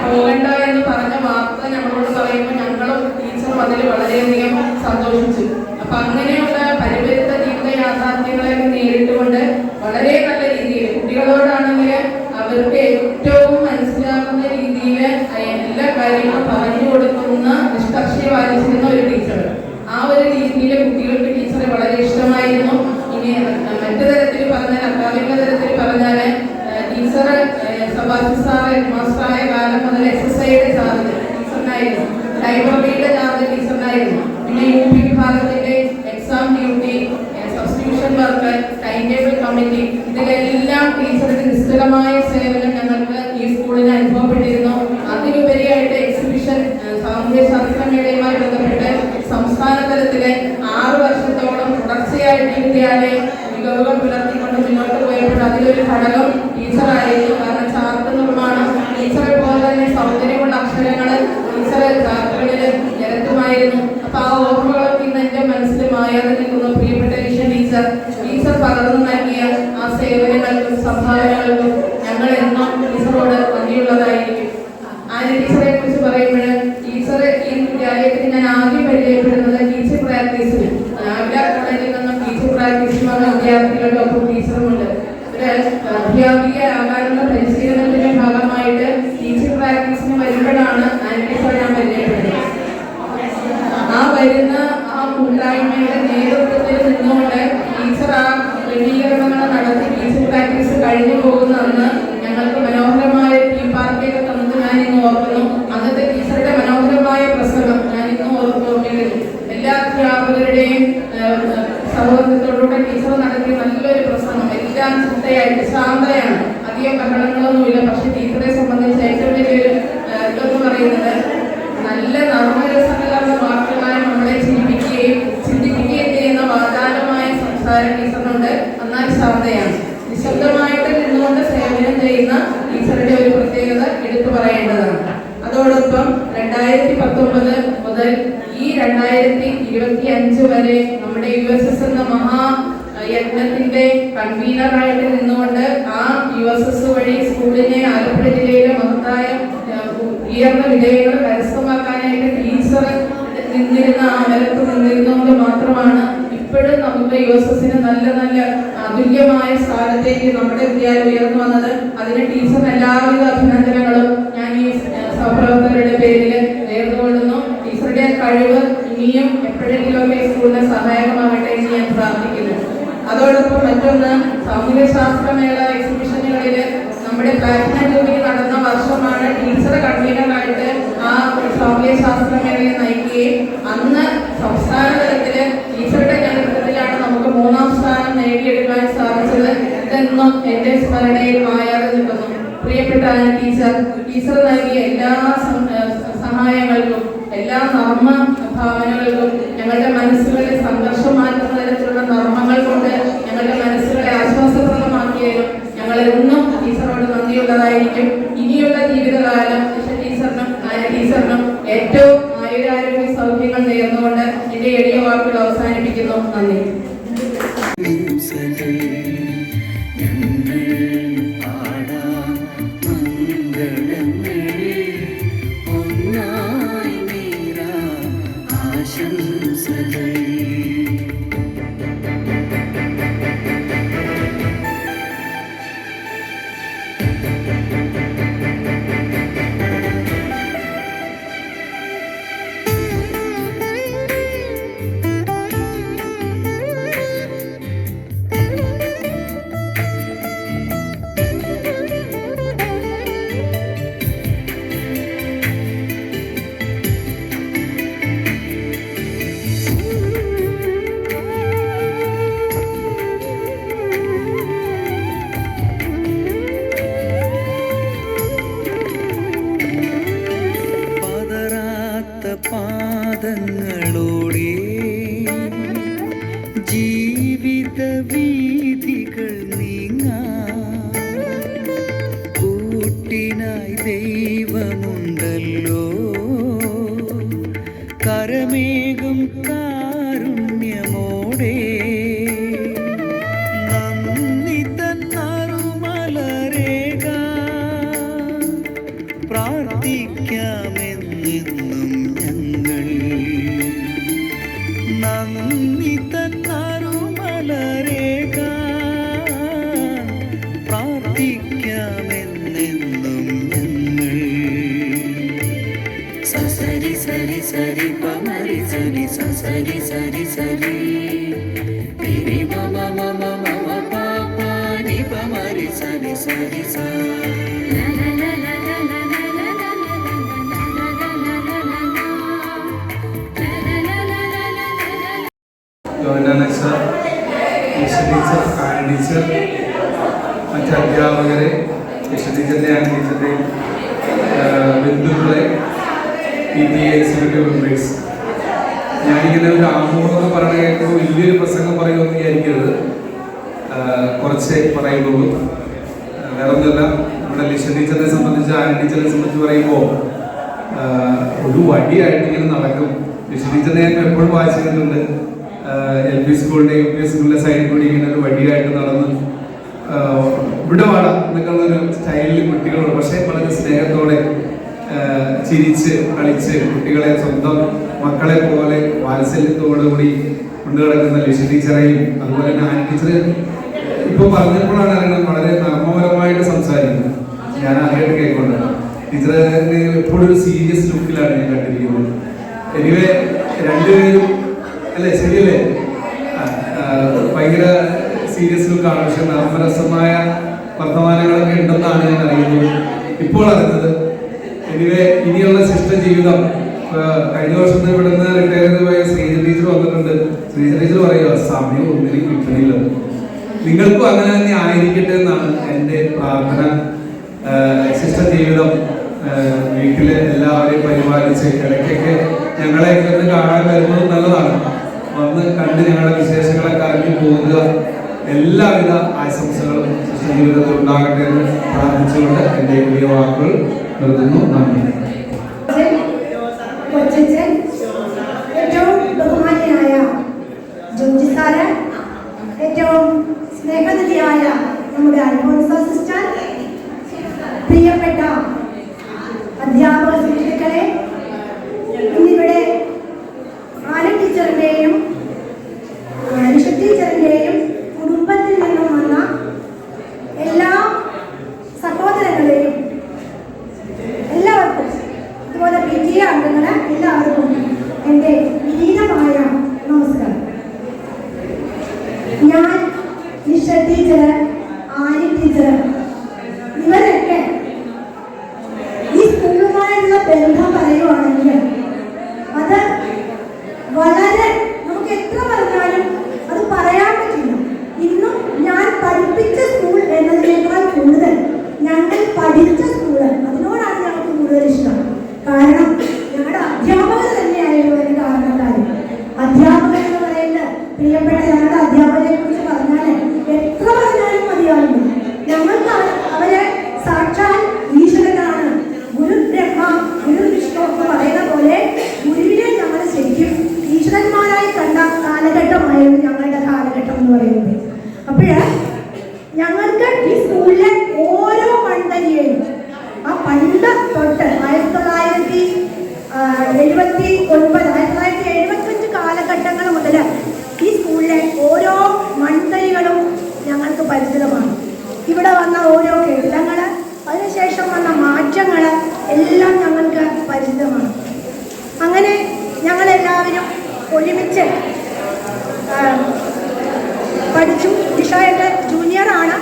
പോകണ്ട എന്ന് പറഞ്ഞ വാർത്ത ഞങ്ങളോട് പറയുമ്പോൾ ഞങ്ങളും ടീച്ചറും അതിൽ വളരെയധികം സന്തോഷിച്ചു. അപ്പൊ അങ്ങനെയുള്ള പരിപരിത ജീവിത യാഥാർത്ഥ്യങ്ങളെയൊക്കെ നേരിട്ടുകൊണ്ട് വളരെ നല്ല രീതിയിൽ കുട്ടികളോടാണെങ്കിൽ അവർക്ക് ഏറ്റവും മനസ്സിലാക്കുന്ന രീതിയിൽ എല്ലാ കാര്യങ്ങളും പറഞ്ഞു കൊടുക്കുന്ന നിഷ്കർഷയെ പാലിച്ചിരുന്ന ഒരു ടീച്ചർ. ആ ഒരു രീതിയിൽ കുട്ടികൾക്ക് ടീച്ചറെ വളരെ ഇഷ്ടമായിരുന്നു. ഇനി മറ്റു തരത്തിൽ പറഞ്ഞാൽ അക്കാദമിക തരത്തിൽ പറഞ്ഞാൽ ടീച്ചർ സബാഷി സാർ മാസ്റ്ററായ കാലം മുതൽ SSIയുടെ ചാർജ് ടീച്ചറിനായിരുന്നു, ലൈബ്രറിയുടെ ചാർജ് ടീച്ചറിനായിരുന്നു. പിന്നെ UP വിഭാഗത്തിന്റെ exam duty, substitution work, time table committee, ഇതിലെല്ലാം ടീച്ചറുടെ നിസ്തുലമായ സേവനം ഞങ്ങൾക്ക് ഈ സ്കൂളിന് അനുഭവപ്പെട്ടിരുന്നു. അതിലുപരിയായിട്ട് എക്സിബിഷൻ സാമൂഹ്യ ശാസ്ത്രമേളയുമായി ബന്ധപ്പെട്ട് സംസ്ഥാന തലത്തിലെ 6 വർഷത്തോളം തുടർച്ചയായിട്ട് ഈ വിദ്യാലയം മികവുകൾ പുലർത്തിക്കൊണ്ട് മുന്നോട്ട് പോയപ്പോൾ അതിലൊരു ഘടകം ടീച്ചറായിരുന്നു. കാരണം ചാർട്ട് നിർമ്മാണം ടീച്ചറെ പോലെ തന്നെ സൗന്ദര്യമുള്ള അക്ഷരങ്ങൾ ടീച്ചറെ ചാർട്ടുകളിൽ നിരത്തുമായിരുന്നു. അപ്പൊ ആ ഓർമ്മകളൊക്കെ ഇന്ന് എന്റെ മനസ്സിൽ മായാതെ നിൽക്കുന്ന പ്രിയപ്പെട്ട ടീച്ചർ പകർന്നു നൽകിയ ആ സേവനങ്ങൾക്കും സംഭാവനകൾക്കും ഞങ്ങൾ എന്നും ടീച്ചറോട് നന്ദിയുള്ളതായിരിക്കും. ആര്യ ടീച്ചറെ കുറിച്ച് പറയുമ്പോൾ ടീച്ചറെ ഈ വിദ്യാലയത്തിൽ ഞാൻ ആദ്യം പരിചയപ്പെടുന്നത് ടീച്ചർ പ്രാക്ടീസിൽ കോളേജിൽ നിന്നും ടീച്ചർ പ്രാക്ടീസിൽ വന്ന വിദ്യാർത്ഥികളുടെ ഒപ്പം ടീച്ചറുമുണ്ട്. ഒരു അധ്യാപികയാകാനുള്ള പരിശീലനത്തിന്റെ ഭാഗമായിട്ട് ടീച്ചർ പ്രാക്ടീസിന് വരുമ്പോഴാണ് ആര്യ ടീച്ചറെ ഞാൻ പരിചയപ്പെടുന്നത്. ആ വരുന്ന ആ കൂട്ടായ്മയുടെ നേതൃത്വത്തിൽ നിന്നുകൊണ്ട് ടീച്ചർ ആ ക്രമീകരണങ്ങൾ നടത്തി ടീച്ചർ പ്രാക്ടീസ് കഴിഞ്ഞു പോകുന്ന അന്ന് ഞങ്ങൾക്ക് മനോഹരമായ ടീം പാർട്ടിയൊക്കെ തന്നത് ഞാൻ ഇന്ന് ഓർക്കുന്നു. അന്നത്തെ ടീച്ചറുടെ മനോഹരമായ പ്രസംഗം ഞാൻ ഇന്ന് ഓർമ്മിക്കുന്നു. എല്ലാ അധ്യാപകരുടെയും സൗഹൃദത്തോടുകൂടെ ടീച്ചർ നടത്തിയ നല്ലൊരു പ്രസംഗം. എല്ലാം ചിട്ടയായിട്ട് ശാന്തയാണ്, അധികം ബഹളങ്ങളൊന്നുമില്ല. പക്ഷെ ടീച്ചറെ സംബന്ധിച്ച് ഏറ്റവും വലിയൊരു ഇതെന്ന് പറയുന്നത് നല്ല നർമ്മരസങ്ങളുള്ള വാക്കുകളായി നമ്മളെ ചിന്തിപ്പിക്കുകയും ചെയ്യുന്ന വാചാലമായ സംസാരം ടീച്ചറിനുണ്ട്. എന്നാൽ ശാന്തയാണ്. നിശബ്ദമായിട്ട് നിന്നുകൊണ്ട് സേവനം ചെയ്യുന്ന ടീച്ചറുടെ ഒരു പ്രത്യേകത എടുത്തു പറയേണ്ടതാണ്. അതോടൊപ്പം 2019 മുതൽ ഈ 2025 വരെ നമ്മുടെ USS എന്ന മഹായജ്ഞത്തിന്റെ കൺവീനറായിട്ട് നിന്നുകൊണ്ട് ആ USS വഴി സ്കൂളിനെ ആലപ്പുഴ ജില്ലയിലെ മഹത്തായ ഉയർന്ന വിജയങ്ങൾ കരസ്ഥമാക്കാനായിട്ട് ടീച്ചർ നിന്നിരുന്ന ആ അമരത്ത് നിന്നിരുന്നുകൊണ്ട് മാത്രമാണ് ഇപ്പോഴും നമുക്ക് USSന് നല്ല നല്ല അതുല്യമായ സ്ഥാനത്തേക്ക് നമ്മുടെ വിദ്യാലയം ഉയർന്നു വന്നത്. അതിന് ടീച്ചറിന് എല്ലാവിധ അഭിനന്ദനങ്ങളും ഞാൻ ഈ സഹപ്രവർത്തകരുടെ പേരിൽ നേർന്നുകൊള്ളുന്നു. ടീച്ചറുടെ കഴിവ് ഇനിയും എപ്പോഴെങ്കിലുമൊക്കെ സ്കൂളിന് സഹായകമാകട്ടെ എന്ന് ഞാൻ പ്രാർത്ഥിക്കുന്നു. അതോടൊപ്പം മറ്റൊന്ന്, സാമൂഹ്യ ശാസ്ത്രമേള എക്സിബിഷനുകളിൽ നമ്മുടെ പ്ലാറ്റിനം ജൂബിലി നടന്ന വർഷമാണ് ടീച്ചർ കൺവീനറായിട്ട് ആ സാമൂഹ്യ ശാസ്ത്രമേളയെ നയിക്കുകയും അന്ന് സംസ്ഥാന തലത്തില് ടീച്ചറുടെ നേതൃത്വത്തിലാണ് നമുക്ക് 3ാം സ്ഥാനം നേടിയെടുക്കാൻ സാധിച്ചത്. ഇതെന്നും എന്റെ സ്മരണയിൽ മായാതെ നിൽക്കുന്നു. പ്രിയപ്പെട്ട ടീച്ചർ നൽകിയ എല്ലാ സഹായങ്ങൾക്കും എല്ലാ നർമ്മ ഭാവനകൾക്കും ഞങ്ങളുടെ മനസ്സുകളിൽ സംഘർഷം മാറ്റുന്ന തരത്തിലുള്ള നർമ്മങ്ങൾ കൊണ്ട് ഞങ്ങളുടെ മനസ്സുകളെ ആശ്വാസപ്രദമാക്കിയതിനും ഞങ്ങൾ എന്നും ടീച്ചറോട് നന്ദിയുള്ളതായിരിക്കും. ഇനിയുള്ള ജീവിതകാലം ടീച്ചറിനും ഏറ്റവും ആയുരാരോഗ്യ സൗഖ്യങ്ങൾ നേർന്നുകൊണ്ട് എന്റെ എളിയ വാക്കുകൾ അവസാനിപ്പിക്കുന്നു. നന്ദി. ദൈവം കാരുണ്യമോടെ നന്ദി തന്നറുമലരേക പ്രാർത്ഥിക്കാമെന്നെന്നും ഞങ്ങൾ നന്ദി തന്നറുമലരേക പ്രാർത്ഥിക്കാമെന്നെന്നും ഞങ്ങൾ സരി സരി സരി പമരി സരി സരി സരി സരി തിരി മമ മമ മമ പാപ നി പമരി സരി സരി സ ടീച്ചർ, ആനി ടീച്ചർ, മറ്റ് അധ്യാപകരെ, ടീച്ചറിൻ്റെ ആനി ടീച്ചറുടെയും ബന്ധുക്കളെ, PTA എക്സിക്യൂട്ടീവ് മെമ്പേഴ്സ്, ഞാനിങ്ങനെ ഒരു ആമുഖമൊക്കെ പറഞ്ഞ കേൾക്കുമ്പോൾ വലിയൊരു പ്രസംഗം പറയുമെന്ന് വിചാരിക്കരുത്. കുറച്ച് പറയുള്ളൂ. വേറെ ഒന്നുമല്ല, നമ്മുടെ ലിഷൻ ടീച്ചറിനെ സംബന്ധിച്ച്, ആനി ടീച്ചറിനെ സംബന്ധിച്ച് പറയുമ്പോൾ ഒരു വടിയായിട്ട് ഇങ്ങനെ നടക്കും. ലിഷൻ ടീച്ചറിനെ ഞാൻ എപ്പോഴും വായിച്ചിട്ടുണ്ട്. LP സ്കൂളിൻ്റെ UP സ്കൂളിൻ്റെ സൈഡിൽ കൂടി ഇങ്ങനെ ഒരു വടിയായിട്ട് നടന്ന് ഇവിടെ പാടാം എന്നൊക്കെയുള്ളൊരു സ്റ്റൈലിൽ കുട്ടികളോട്, പക്ഷേ വളരെ സ്നേഹത്തോടെ ചിരിച്ച് കളിച്ച് കുട്ടികളെ സ്വന്തം മക്കളെ പോലെ വാത്സല്യത്തോടുകൂടി കൊണ്ടുകിടക്കുന്ന ലിഷൻ ടീച്ചറെയും അതുപോലെ തന്നെ ആനി ടീച്ചർ ഇപ്പോൾ പറഞ്ഞപ്പോഴാണ് അറിയുന്നത് വളരെ നർമ്മപരമായിട്ട് സംസാരിക്കുന്നത്. ഞാൻ ആദ്യമായിട്ട് കേൾക്കുന്നത് ടീച്ചറിന് എപ്പോഴും ഒരു സീരിയസ് ലുക്കിലാണ് ഞാൻ കണ്ടിരിക്കുന്നത്. എനിവേ രണ്ടുപേരും അല്ലേ, ശരിയല്ലേ? ഭയങ്കര സീരിയസ് ലുക്കാണ്, പക്ഷെ നർമ്മരസമായ വർത്തമാനങ്ങളൊക്കെ ഉണ്ടെന്നാണ് ഞാൻ അറിയുന്നത്, ഇപ്പോൾ അറിഞ്ഞത്. എനിവേ ഇനിയുള്ള ശിഷ്ട ജീവിതം, കഴിഞ്ഞ വർഷത്തെ ഇവിടുന്ന് റിട്ടയർ ചെയ്ത് പോയ ശ്രീജ ടീച്ചർ വന്നിട്ടുണ്ട്. ശ്രീജ ടീച്ചർ പറയുക സമയം ഒന്നിനും കിട്ടണില്ല. നിങ്ങൾക്കും അങ്ങനെ തന്നെ ആയിരിക്കട്ടെ എന്നാണ് എൻ്റെ പ്രാർത്ഥന. ശിഷ്ട ജീവിതം വീട്ടില് എല്ലാവരെയും പരിപാലിച്ച് ഇടയ്ക്കൊക്കെ ഞങ്ങളെയൊക്കെ ഒന്ന് കാണാൻ വരുന്നത് നല്ലതാണ്. വന്ന് കണ്ട് ഞങ്ങളുടെ വിശേഷങ്ങളൊക്കെ അറിഞ്ഞു പോകുക. എല്ലാവിധ ആശംസകളും ശിഷ്ട ജീവിതത്തിൽ ഉണ്ടാകട്ടെ എന്ന് പ്രാർത്ഥിച്ചുകൊണ്ട് എൻ്റെ വലിയ വാക്കുകൾ നിർത്തുന്നു. നന്ദി. ഏറ്റവും ബഹുമാനിയായ ജോജി സാറ്, ഏറ്റവും സ്നേഹനിധിയായ നമ്മുടെ അൽഫോൻസ സിസ്റ്റർ, പ്രിയപ്പെട്ട അധ്യാപക സുഹൃത്തുക്കളെ, ഇന്നിവിടെ ആന ടീച്ചറിൻ്റെയും ലിഷൻ ടീച്ചറിൻ്റെയും കുടുംബത്തിൽ നിന്നും വന്ന എല്ലാ സഹോദരങ്ങളെയും എല്ലാവർക്കും, അതുപോലെ PTA അംഗങ്ങളെ എല്ലാവർക്കും എൻ്റെ വിനീതമായ നമസ്കാരം. ഞാൻ ലിഷൻ ടീച്ചർ, ആനി ടീച്ചർ, ഇവരൊക്കെ ഈ സ്കൂളുമായുള്ള ബന്ധം പറയുവാണെങ്കിൽ അത് വളരെ, നമുക്ക് എത്ര പറഞ്ഞാലും അത് പറയാൻ പറ്റില്ല. ഇന്നും ഞാൻ പഠിപ്പിച്ച സ്കൂൾ എന്നതിനേക്കാൾ കൂടുതൽ ഞങ്ങൾ പഠിച്ച സ്കൂള്, അതിനോടാണ് ഞങ്ങൾക്ക് കൂടുതൽ ഇഷ്ടം. കാരണം ഞങ്ങളുടെ അധ്യാപകർ തന്നെയായിരുന്നു അതിന് കാരണക്കാരൻ. അധ്യാപകർ എന്ന് പറയുന്നത്, പ്രിയപ്പെട്ട ഞങ്ങളുടെ അധ്യാപകരെ കുറിച്ച് പറഞ്ഞാൽ എത്ര പറഞ്ഞാലും മതിയാവില്ല. ഞങ്ങൾക്ക് അവരെ സാക്ഷാൽ ഈശ്വരനാണ്, ഗുരു ബ്രഹ്മ ഗുരു വിഷ്ണു എന്ന് പറയുന്ന പോലെ ഗുരുവിനെ ഞങ്ങൾ ശരിക്കും ഈശ്വരന്മാരായി കണ്ട കാലഘട്ടമായിരുന്നു ഞങ്ങളുടെ കാലഘട്ടം എന്ന് പറയുന്നത്. അപ്പോഴ് ഞങ്ങൾക്ക് ഈ സ്കൂളിലെ ഓരോ മണ്ഡലിയെയും ആ പണ്ട് തൊട്ട് 1975 കാലഘട്ടങ്ങൾ മുതൽ ഈ സ്കൂളിലെ ഓരോ മണ്ഡലികളും ഞങ്ങൾക്ക് പരിചിതമാണ്. ഇവിടെ വന്ന ഓരോ കേരളങ്ങൾ, അതിനുശേഷം വന്ന മാറ്റങ്ങൾ എല്ലാം ഞങ്ങൾക്ക് പരിചിതമാണ്. അങ്ങനെ ഞങ്ങളെല്ലാവരും ഒരുമിച്ച് പഠിച്ചു. നിഷ എൻ്റെ ജൂനിയറാണ്,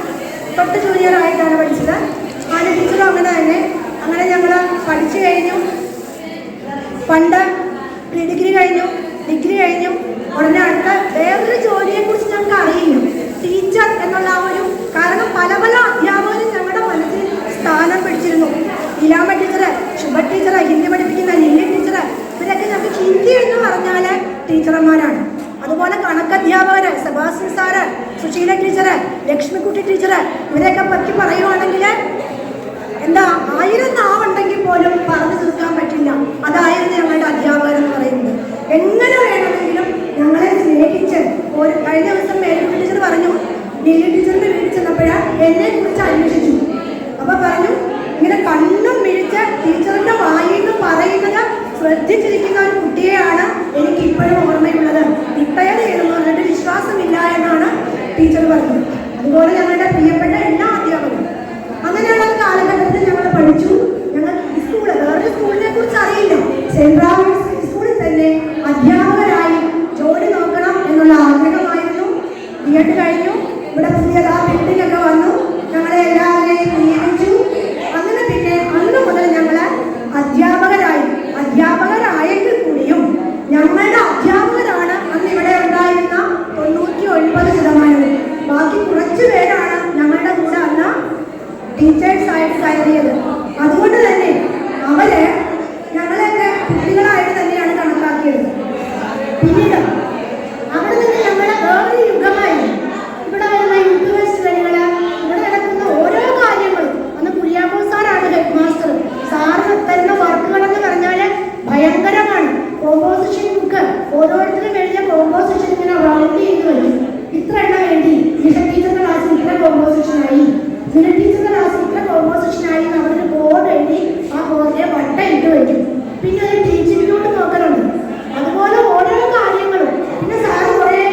തൊട്ട് ജൂനിയറായിട്ടാണ് പഠിച്ചത്. ആനി ടീച്ചറും അങ്ങനെ തന്നെ. അങ്ങനെ ഞങ്ങൾ പഠിച്ചു കഴിഞ്ഞു. പണ്ട് പ്രീ ഡിഗ്രി കഴിഞ്ഞു, ഡിഗ്രി കഴിഞ്ഞു. ഉടനെ അടുത്ത വേറൊരു ജോലിയെക്കുറിച്ച് ഞങ്ങൾക്ക് അറിയില്ല, ടീച്ചർ എന്നുള്ള ആ ഒരു, കാരണം പല പല അധ്യാപകരും ഞങ്ങളുടെ മനസ്സിൽ സ്ഥാനം പിടിച്ചിരുന്നു. ഇലാമ ടീച്ചർ, ശുഭ ടീച്ചർ, ഹിന്ദി പഠിപ്പിക്കുന്ന ലില്ലി ടീച്ചർ, ഇവരൊക്കെ ഞങ്ങൾക്ക് ഹിന്ദി എന്ന് പറഞ്ഞാൽ ടീച്ചർമാരാണ്. അതുപോലെ കണക്കധ്യാപകർ Sebastian sir, Susheela teacher, Lakshmikutty teacher, ഇവരെയൊക്കെ പറ്റി പറയുവാണെങ്കിൽ എന്താ 1000 നാവുണ്ടെങ്കിൽ പോലും പറഞ്ഞു തീർക്കാൻ പറ്റില്ല. അതായിരുന്നു ഞങ്ങളുടെ അധ്യാപകർ എന്ന് പറയുന്നത്. എങ്ങനെ വേണമെങ്കിലും ഞങ്ങളെ സ്നേഹിച്ച് കഴിഞ്ഞ ദിവസം മേരി ടീച്ചർ പറഞ്ഞു, ലില്ലി ടീച്ചറിന്റെ വീട്ടിൽ ചെന്നപ്പോഴാണ് എന്നെ കുറിച്ച് അന്വേഷിച്ചു. അപ്പൊ പറഞ്ഞു, ഇങ്ങനെ കണ്ണും മിഴിച്ച് ടീച്ചറിന്റെ വായിൽ നിന്ന് പറയുന്നത് ശ്രദ്ധിച്ചിരിക്കുന്ന ഒരു കുട്ടിയെയാണ് എനിക്ക് ഇപ്പോഴും ഓർമ്മയുള്ളത്. റിട്ടയർ ചെയ്തെന്ന് പറഞ്ഞിട്ട് വിശ്വാസമില്ല എന്നാണ് ടീച്ചർ പറഞ്ഞത്. അതുപോലെ ഞങ്ങളുടെ പ്രിയപ്പെട്ട എല്ലാ അധ്യാപകരും അങ്ങനെയുള്ള കാലഘട്ടത്തിൽ ഞങ്ങൾ പഠിച്ചു. ഞങ്ങൾ സ്കൂള് വേറൊരു സ്കൂളിനെ കുറിച്ച് അറിയില്ല. സെന്റ് ആൽബർട്ട്സ് സ്കൂളിൽ തന്നെ അധ്യാപകരായി ജോലി നോക്കണം എന്നുള്ള ആഗ്രഹമായിരുന്നു. ബിഎഡ് കഴിഞ്ഞു. ഇവിടെ പുതിയതാ ബിൽഡിംഗ് ഒക്കെ വന്നു. ഞങ്ങളെ എല്ലാവരെയും നിയമിച്ചു. അങ്ങനെ പിന്നെ അന്ന് മുതൽ ഞങ്ങള് അധ്യാപകരായെങ്കിൽ കൂടിയും ഞങ്ങളുടെ അധ്യാപകരാണ് അന്ന് ഇവിടെ ഉണ്ടായിരുന്ന 99%. ബാക്കി കുറച്ചു പേരാണ് ഞങ്ങളുടെ കൂടെ അന്ന് ടീച്ചേഴ്സ് ആയിട്ട് കയറിയത്. അതുകൊണ്ട് തന്നെ അവര് ഞങ്ങളെയൊക്കെ കുട്ടികളായിട്ട് തന്നെയാണ് കണക്കാക്കിയത്. പിന്നീട് അവിടെ നിന്ന് ഞങ്ങളുടെ വേറൊരു യുഗമായിരുന്നു. ഇവിടെ വരുന്ന യൂത്ത് ഫെസ്റ്റിവലുകള്, ഇവിടെ നടക്കുന്ന ഓരോ കാര്യങ്ങളും. അന്ന് കുര്യാക്കോസ് സാറാണ് ഹെഡ് മാസ്റ്റർ. സാറ് തരുന്ന വർക്കുകൾ എന്ന് പറഞ്ഞാല് ഭയങ്കരമാണ്. കോമ്പോസിഷൻ ബുക്ക് ഓരോരുത്തരും എഴുതിയ കോമ്പോസിഷൻ ഇങ്ങനെ റൗണ്ട് ചെയ്ത് വരും. ഇത്ര എണ്ണം വേണ്ടി നിഷ ടീച്ചറിന്റെ ക്ലാസ്സിൽ ഇത്ര കോമ്പോസിഷനായി, നില ടീച്ചറിന്റെ ക്ലാസ്സിൽ ഇത്ര കോമ്പോസിഷനായി അവരുടെ ബോർഡ് എഴുതി ആ ബോർഡിലെ വട്ട ഇട്ട് വയ്ക്കും. പിന്നെ ഒരു ടീച്ചിങ്ങിലോട്ട് നോക്കലുണ്ട്. അതുപോലെ ഓരോ കാര്യങ്ങളും. പിന്നെ സാറ് കുറെ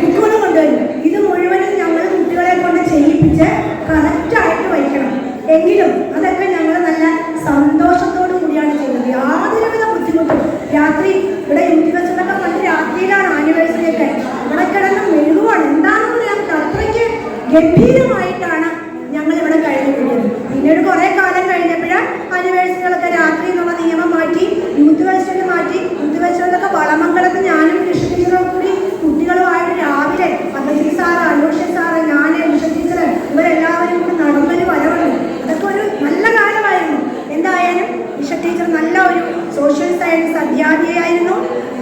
ബുക്കുകൾ കൊണ്ടുവരും. ഇത് മുഴുവനും ഞങ്ങൾ കുട്ടികളെ കൊണ്ട് ചെയ്യിപ്പിച്ച് കറക്റ്റായിട്ട് വയ്ക്കണം. എങ്കിലും അതൊക്കെ ഞങ്ങൾ നല്ല സന്തോഷത്തോടു കൂടിയാണ് ചെയ്യുന്നത്. യാതൊരുവിധ ബുദ്ധിമുട്ടും. രാത്രി ഇവിടെ യൂണിവേഴ്സിറ്റിയൊക്കെ പണ്ട് രാത്രിയിലാണ് ആനിവേഴ്സറി ഒക്കെ. ഇവിടെ കിടന്ന് മെഴുകുവാണ്. എന്താണെന്ന് പറയാൻ അത്രയ്ക്ക് ഗംഭീരമായിട്ടാണ് ഞങ്ങൾ ഇവിടെ കഴിഞ്ഞുകൂടിയത്. പിന്നീട് കുറെ കാലം കഴിഞ്ഞപ്പോഴാണ് ആനിവേഴ്സറികളൊക്കെ രാത്രി എന്നുള്ള നിയമം മാറ്റി യൂത്ത് ഫെസ്റ്റിവൽ മാറ്റി. യൂത്ത് ഫെസ്റ്റിവലൊക്കെ വളമംഗലത്ത് ഞാനും നിഷ ടീച്ചറും കൂടി കുട്ടികളുമായിട്ട് രാവിലെ അഗതി സാറ്, അലോഷ്യ സാറ്, ഞാൻ, നിഷ ടീച്ചർ ഇവരെല്ലാവരും കൂടി നടന്നൊരു വരവുണ്ട്. അതൊക്കെ ഒരു നല്ല കാലമായിരുന്നു. എന്തായാലും നിഷ ടീച്ചർ നല്ല ഒരു സോഷ്യൽ സയൻസ് അധ്യാപികയായിരുന്നു.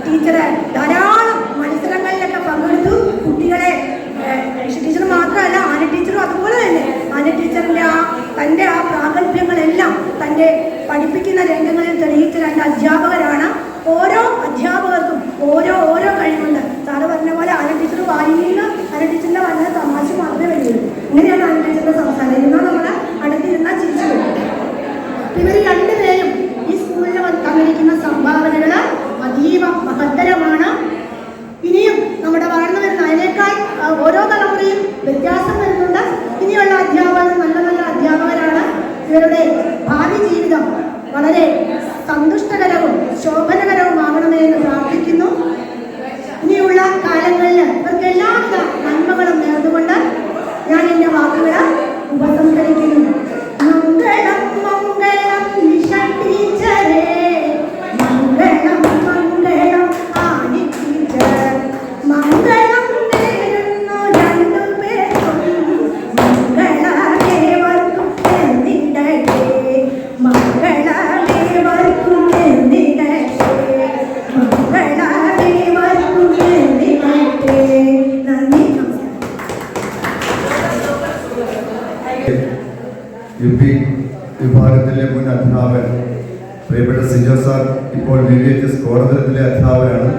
ടീച്ചർ ധാരാളം മത്സരങ്ങളിലൊക്കെ പങ്കെടുത്തു. കുട്ടികളെ നിഷ ടീച്ചർ മാത്രമല്ല, ആന ടീച്ചറും അതുപോലെ തന്നെ. ആന ടീച്ചറിന്റെ തൻ്റെ പ്രാഗൽഭ്യങ്ങളെല്ലാം തൻ്റെ പഠിപ്പിക്കുന്ന രംഗങ്ങളിൽ തെളിയിച്ച 2 അധ്യാപകരാണ്. ഓരോ അധ്യാപകർക്കും ഓരോ കഴിവുണ്ട്. സാറ് പറഞ്ഞ പോലെ ആന ടീച്ചർ വായിക്കുന്ന ആന ടീച്ചറിന്റെ വളരെ തമാശ മാത്രമേ വരുള്ളൂ. ഇങ്ങനെയാണ് ആന ടീച്ചറിന്റെ സംസാരം. ഇരുന്നാൽ നമ്മൾ അടുത്തിരുന്നാൽ ചിരിച്ചു വരും. ഇവർ രണ്ടുപേരും ഈ സ്കൂളിൽ തന്നിരിക്കുന്ന സംഭാവനകൾ അതീവ മഹത്തരമാണ്. ഇനിയും നമ്മുടെ വളർന്നു വരുന്ന അതിനേക്കാൾ ഓരോ തലമുറയും വ്യത്യാസം വരുന്നുണ്ട്. ഇനിയുള്ള അധ്യാപകർ നല്ല നല്ല അധ്യാപകരാണ്. ഇവരുടെ ഭാവി ജീവിതം വളരെ സന്തുഷ്ടകരവും ശോഭനകരവുമാകണമേ എന്ന് പ്രാർത്ഥിക്കുന്നു. ഇനിയുള്ള കാലങ്ങളിൽ ഇവർക്ക് എല്ലാവിധ നന്മകളും നേർന്നുകൊണ്ട് ഞാൻ എൻ്റെ വാക്കുകൾ ഉപസംഹരിക്കുന്നു. മംഗളം മംഗളം നിഷ ടീച്ചറേ, മംഗളം മംഗളം ആനി ടീച്ചർ, മംഗളം നേരുന്നു രണ്ടുപേർക്കും, മംഗളമേവർക്കും എന്നിടട്ടെ, മംഗളമേവർക്കും എന്നിടട്ടെ, മംഗളമേവർക്കും എന്നിടട്ടെ. നന്ദി, നമസ്കാരം. UP വിഭാഗത്തിലെ മുൻ അധ്യാപകൻ പ്രിയപ്പെട്ട സിജോ സാർ ഇപ്പോൾ VVHS കോടതലത്തിലെ അധ്യാപകനാണ്.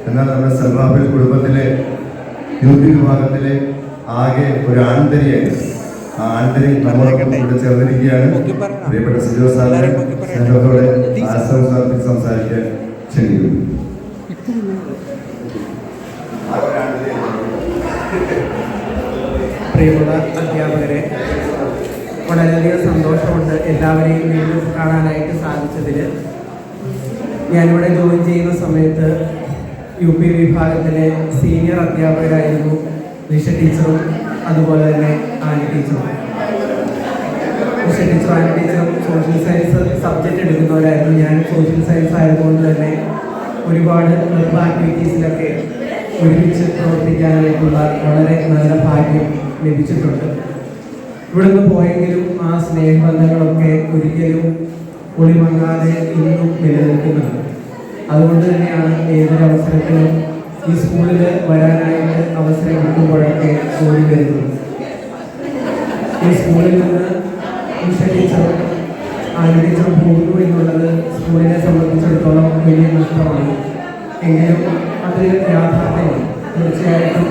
എന്നാൽ നമ്മുടെ സെന്റ് റാഫേൽ കുടുംബത്തിലെ UP വിഭാഗത്തിലെ ആകെ ഒരു ആന്തരിയായിരുന്നു. ആ ആന്തരി നമ്മളൊപ്പം ഇവിടെ ചേർന്നിരിക്കുകയാണ്. പ്രിയപ്പെട്ട സിജോ സാറിനെ സ്നേഹത്തോടെ ആശംസ സംസാരിക്കാൻ ക്ഷണിക്കുന്നു. പ്രിയപ്പെട്ട അധ്യാപകരെ, വളരെയധികം സന്തോഷമുണ്ട് എല്ലാവരെയും വീണ്ടും കാണാനായിട്ട് സാധിച്ചതിൽ. ഞാനിവിടെ ജോയിൻ ചെയ്യുന്ന സമയത്ത് UP വിഭാഗത്തിലെ സീനിയർ അധ്യാപകരായിരുന്നു നിഷ ടീച്ചറും അതുപോലെ തന്നെ ആന ടീച്ചറും. നിഷ ടീച്ചറും ആന ടീച്ചറും സോഷ്യൽ സയൻസ് സബ്ജക്റ്റ് എടുക്കുന്നവരായിരുന്നു. ഞാൻ സോഷ്യൽ സയൻസ് ആയതുകൊണ്ട് തന്നെ ഒരുപാട് ക്ലബ് ആക്ടിവിറ്റീസിലൊക്കെ ഒരുമിച്ച് പ്രവർത്തിക്കാനായിട്ടുള്ള വളരെ നല്ല ഭാഗ്യം ലഭിച്ചിട്ടുണ്ട്. ഇവിടുന്ന് പോയെങ്കിലും ആ സ്നേഹബന്ധങ്ങളൊക്കെ ഒരിക്കലും ഒളിമങ്ങാതെ ഇന്നും നിലനിൽക്കുന്നുണ്ട്. അതുകൊണ്ട് തന്നെയാണ് ഏതൊരവസരത്തിലും ഈ സ്കൂളിൽ വരാനായിട്ട് അവസരം കിട്ടുമ്പോഴൊക്കെ ഓടി വരുന്നത്. ഈ സ്കൂളിൽ നിന്ന് നിഷ ടീച്ചറും ടീച്ചർ പോകുന്നു എന്നുള്ളത് സ്കൂളിനെ സംബന്ധിച്ചിടത്തോളം വലിയ നഷ്ടമാണ്. എങ്കിലും അത് യാഥാർത്ഥ്യമാണ്. തീർച്ചയായിട്ടും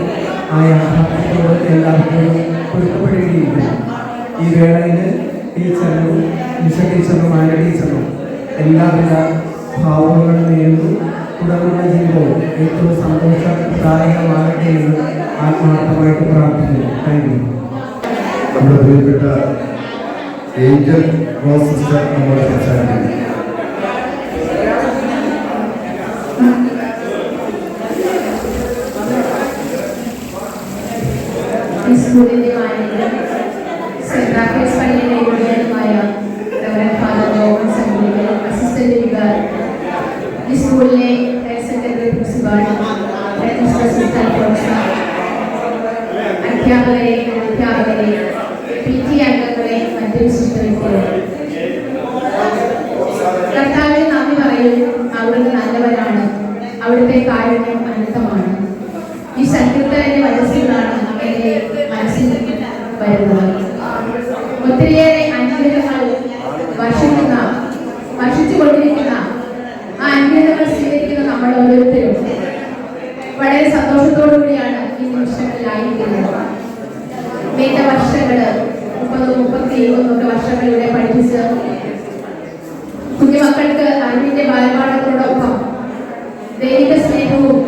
ആ യാഥാർത്ഥ്യത്തോട് എല്ലാവർക്കും പൊരുത്തപ്പെടേണ്ടിയിരിക്കുന്നു. ഈ വേളയിൽ ടീച്ചറിനും ടീച്ചറിനും ടീച്ചറിനും എല്ലാവിധ ഭാവങ്ങളും നേരുന്നു. തുടർന്നുള്ള ജീവിതവും ഏറ്റവും സന്തോഷദായകമാകട്ടെ എന്ന് ആത്മാർത്ഥമായിട്ട് പ്രാർത്ഥിക്കുന്നു. Thank you. നമ്മുടെ പ്രിയപ്പെട്ട ഏഞ്ചൽ റോസ് സിസ്റ്റർ നമ്മോട് സംസാരിക്കുന്നു. സ്കൂളിന്റെ മാനേജർ സെന്റ് റാഫേൽസ് പള്ളിയിലെ യുവജനമായ റവറൻഡ് ഫാദർ ജോൺ സംഘികൾ, അസിസ്റ്റന്റ് വികാർ, ഈ സ്കൂളിലെ ഹയർ സെക്കൻഡറി പ്രിൻസിപ്പാൾ, അധ്യാപകരെ, അധ്യാപകരെ, PT അംഗങ്ങളെ, മറ്റു വിശിഷ്ടവ്യക്തികളെ, കർത്താവിന് നന്ദി പറയും. അവിടുന്ന് നല്ലവരാണ്, അവിടുത്തെ കാരുണ്യം അനന്തമാണ്. ഈ സങ്കീർത്തനന്റെ വചസ്സുകളാണ് എന്റെ മനസ്സിൽ വരുന്നത്. ഒത്തിരിയേറെ അനുഗ്രഹങ്ങൾ വർഷിച്ചുകൊണ്ടിരിക്കുന്ന ആ അനുഗ്രഹങ്ങൾ സ്വീകരിക്കുന്ന നമ്മൾ ഓരോരുത്തരും വളരെ സന്തോഷത്തോടു കൂടിയാണ് ഈ നിമിഷങ്ങളിലായിരിക്കുന്നത്. നീണ്ട വർഷങ്ങള് 30-31 വർഷങ്ങളിലൂടെ പഠിപ്പിച്ച് കുഞ്ഞുമക്കൾക്ക് അറിവിന്റെ ബാലപാഠങ്ങളോടൊപ്പം ദൈവിക സ്നേഹവും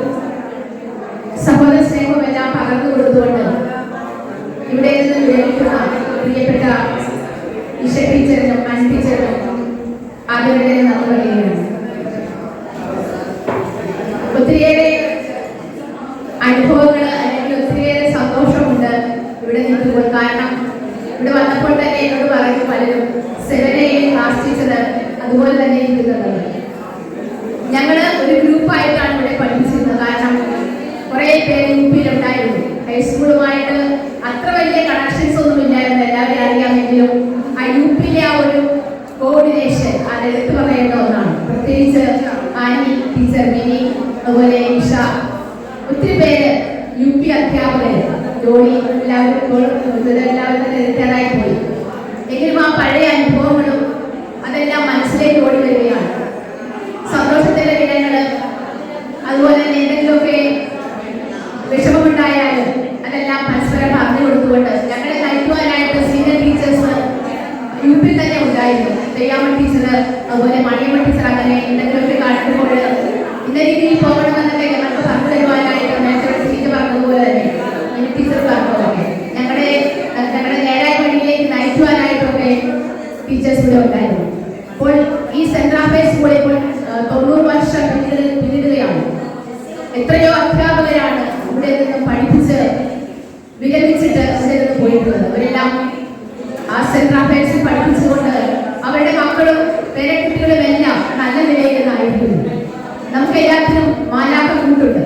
സഹോദര സ്നേഹവും എല്ലാം പകർന്നു കൊടുത്തുകൊണ്ട് ഇവിടെ നിന്ന് വിരമിക്കുന്ന പ്രിയപ്പെട്ട ഇഷ ടീച്ചറിനും അൻ ടീച്ചറിനും ആദ്യത്തെ നന്ദി പറയുകയാണ്. ഒത്തിരിയേറെ അനുഭവങ്ങൾ അല്ലെങ്കിൽ ഒത്തിരിയേറെ സന്തോഷമുണ്ട് ഇവിടെ നിൽക്കുമ്പോൾ. കാരണം ഇവിടെ വന്നപ്പോൾ തന്നെ എന്നോട് പറഞ്ഞു പലരും 7A ക്ലാസ് ടീച്ചർ അതുപോലെ തന്നെ ഇരിക്കുന്നത്. ഞങ്ങൾ ഒരു ഗ്രൂപ്പായിട്ടാണ് ഇവിടെ പഠിപ്പിച്ചിരുന്നത്. കാരണം കുറേ പേര് UP ഉണ്ടായിരുന്നു. ഹൈസ്കൂളുമായിട്ട് അത്ര വലിയ കണക്ഷൻസ് ഒന്നും ഇല്ലായിരുന്നു, എല്ലാവരും അറിയാമെങ്കിലും ആ UP-ലെ ആ ഒരു കോർഡിനേഷൻ അത് എടുത്തു പറയേണ്ട ഒന്നാണ്. പ്രത്യേകിച്ച് ആനി ടീച്ചർ, മിനി, അതുപോലെ ഇഷ, ഒത്തിരി പേര് UP അധ്യാപകർ, ജോലി, എല്ലാവരും തന്നെ റിട്ടയറായി പോയി. എങ്കിലും ആ പഴയ അനുഭവങ്ങളും അതെല്ലാം മനസ്സിലേക്ക് ഓടി വരികയാണ്. സന്തോഷത്തിന്റെ ദിനങ്ങൾ, അതുപോലെ തന്നെ എന്തെങ്കിലുമൊക്കെ വിഷമമുണ്ടായാലും അതെല്ലാം പരസ്പരം പറഞ്ഞു കൊടുത്തുകൊണ്ട് ഞങ്ങളെ നയിക്കുവാനായിട്ട് സീനിയർ ടീച്ചേഴ്സ് UP-ൽ തന്നെ ഉണ്ടായിരുന്നു. തെയ്യാമ്മ ടീച്ചർ, അതുപോലെ മണിയമ്മ ടീച്ചർ, അങ്ങനെ എന്തെങ്കിലുമൊക്കെ കാണുമ്പോൾ ഇന്ന രീതിയിൽ പോകണമെന്നൊക്കെ ഞങ്ങൾക്ക് പറഞ്ഞു തരുവാനായിട്ട് നേരത്തെ ടീച്ചർ പറഞ്ഞതുപോലെ തന്നെ മിനി ടീച്ചർ പറഞ്ഞതൊക്കെ ഞങ്ങളുടെ നേരായ വഴിയിലേക്ക് നയിക്കുവാനായിട്ടൊക്കെ ടീച്ചേഴ്സ് ഇവിടെ ഉണ്ടായിരുന്നു. അപ്പോൾ ഈ സെന്റ് റാഫേൽസ് സ്കൂൾ ഇപ്പോൾ 90 വർഷം പിന്നിടുകയാണ്. എത്രയോ അധ്യാപകരാണ് ഇവിടെ നിന്ന് പഠിപ്പിച്ച് വിരമിച്ചിട്ട് ഇവിടെ നിന്ന് പോയിട്ടുള്ളത്. അവരെല്ലാം ആ സെന്റ് റാഫേൽസിൽ പഠിപ്പിച്ചുകൊണ്ട് അവരുടെ മക്കളും പേരക്കുട്ടികളും എല്ലാം നല്ല നിലയിൽ നിന്നായിരിക്കുന്നു. നമുക്ക് എല്ലാത്തിനും മാലാഖ കൂട്ടുണ്ട്.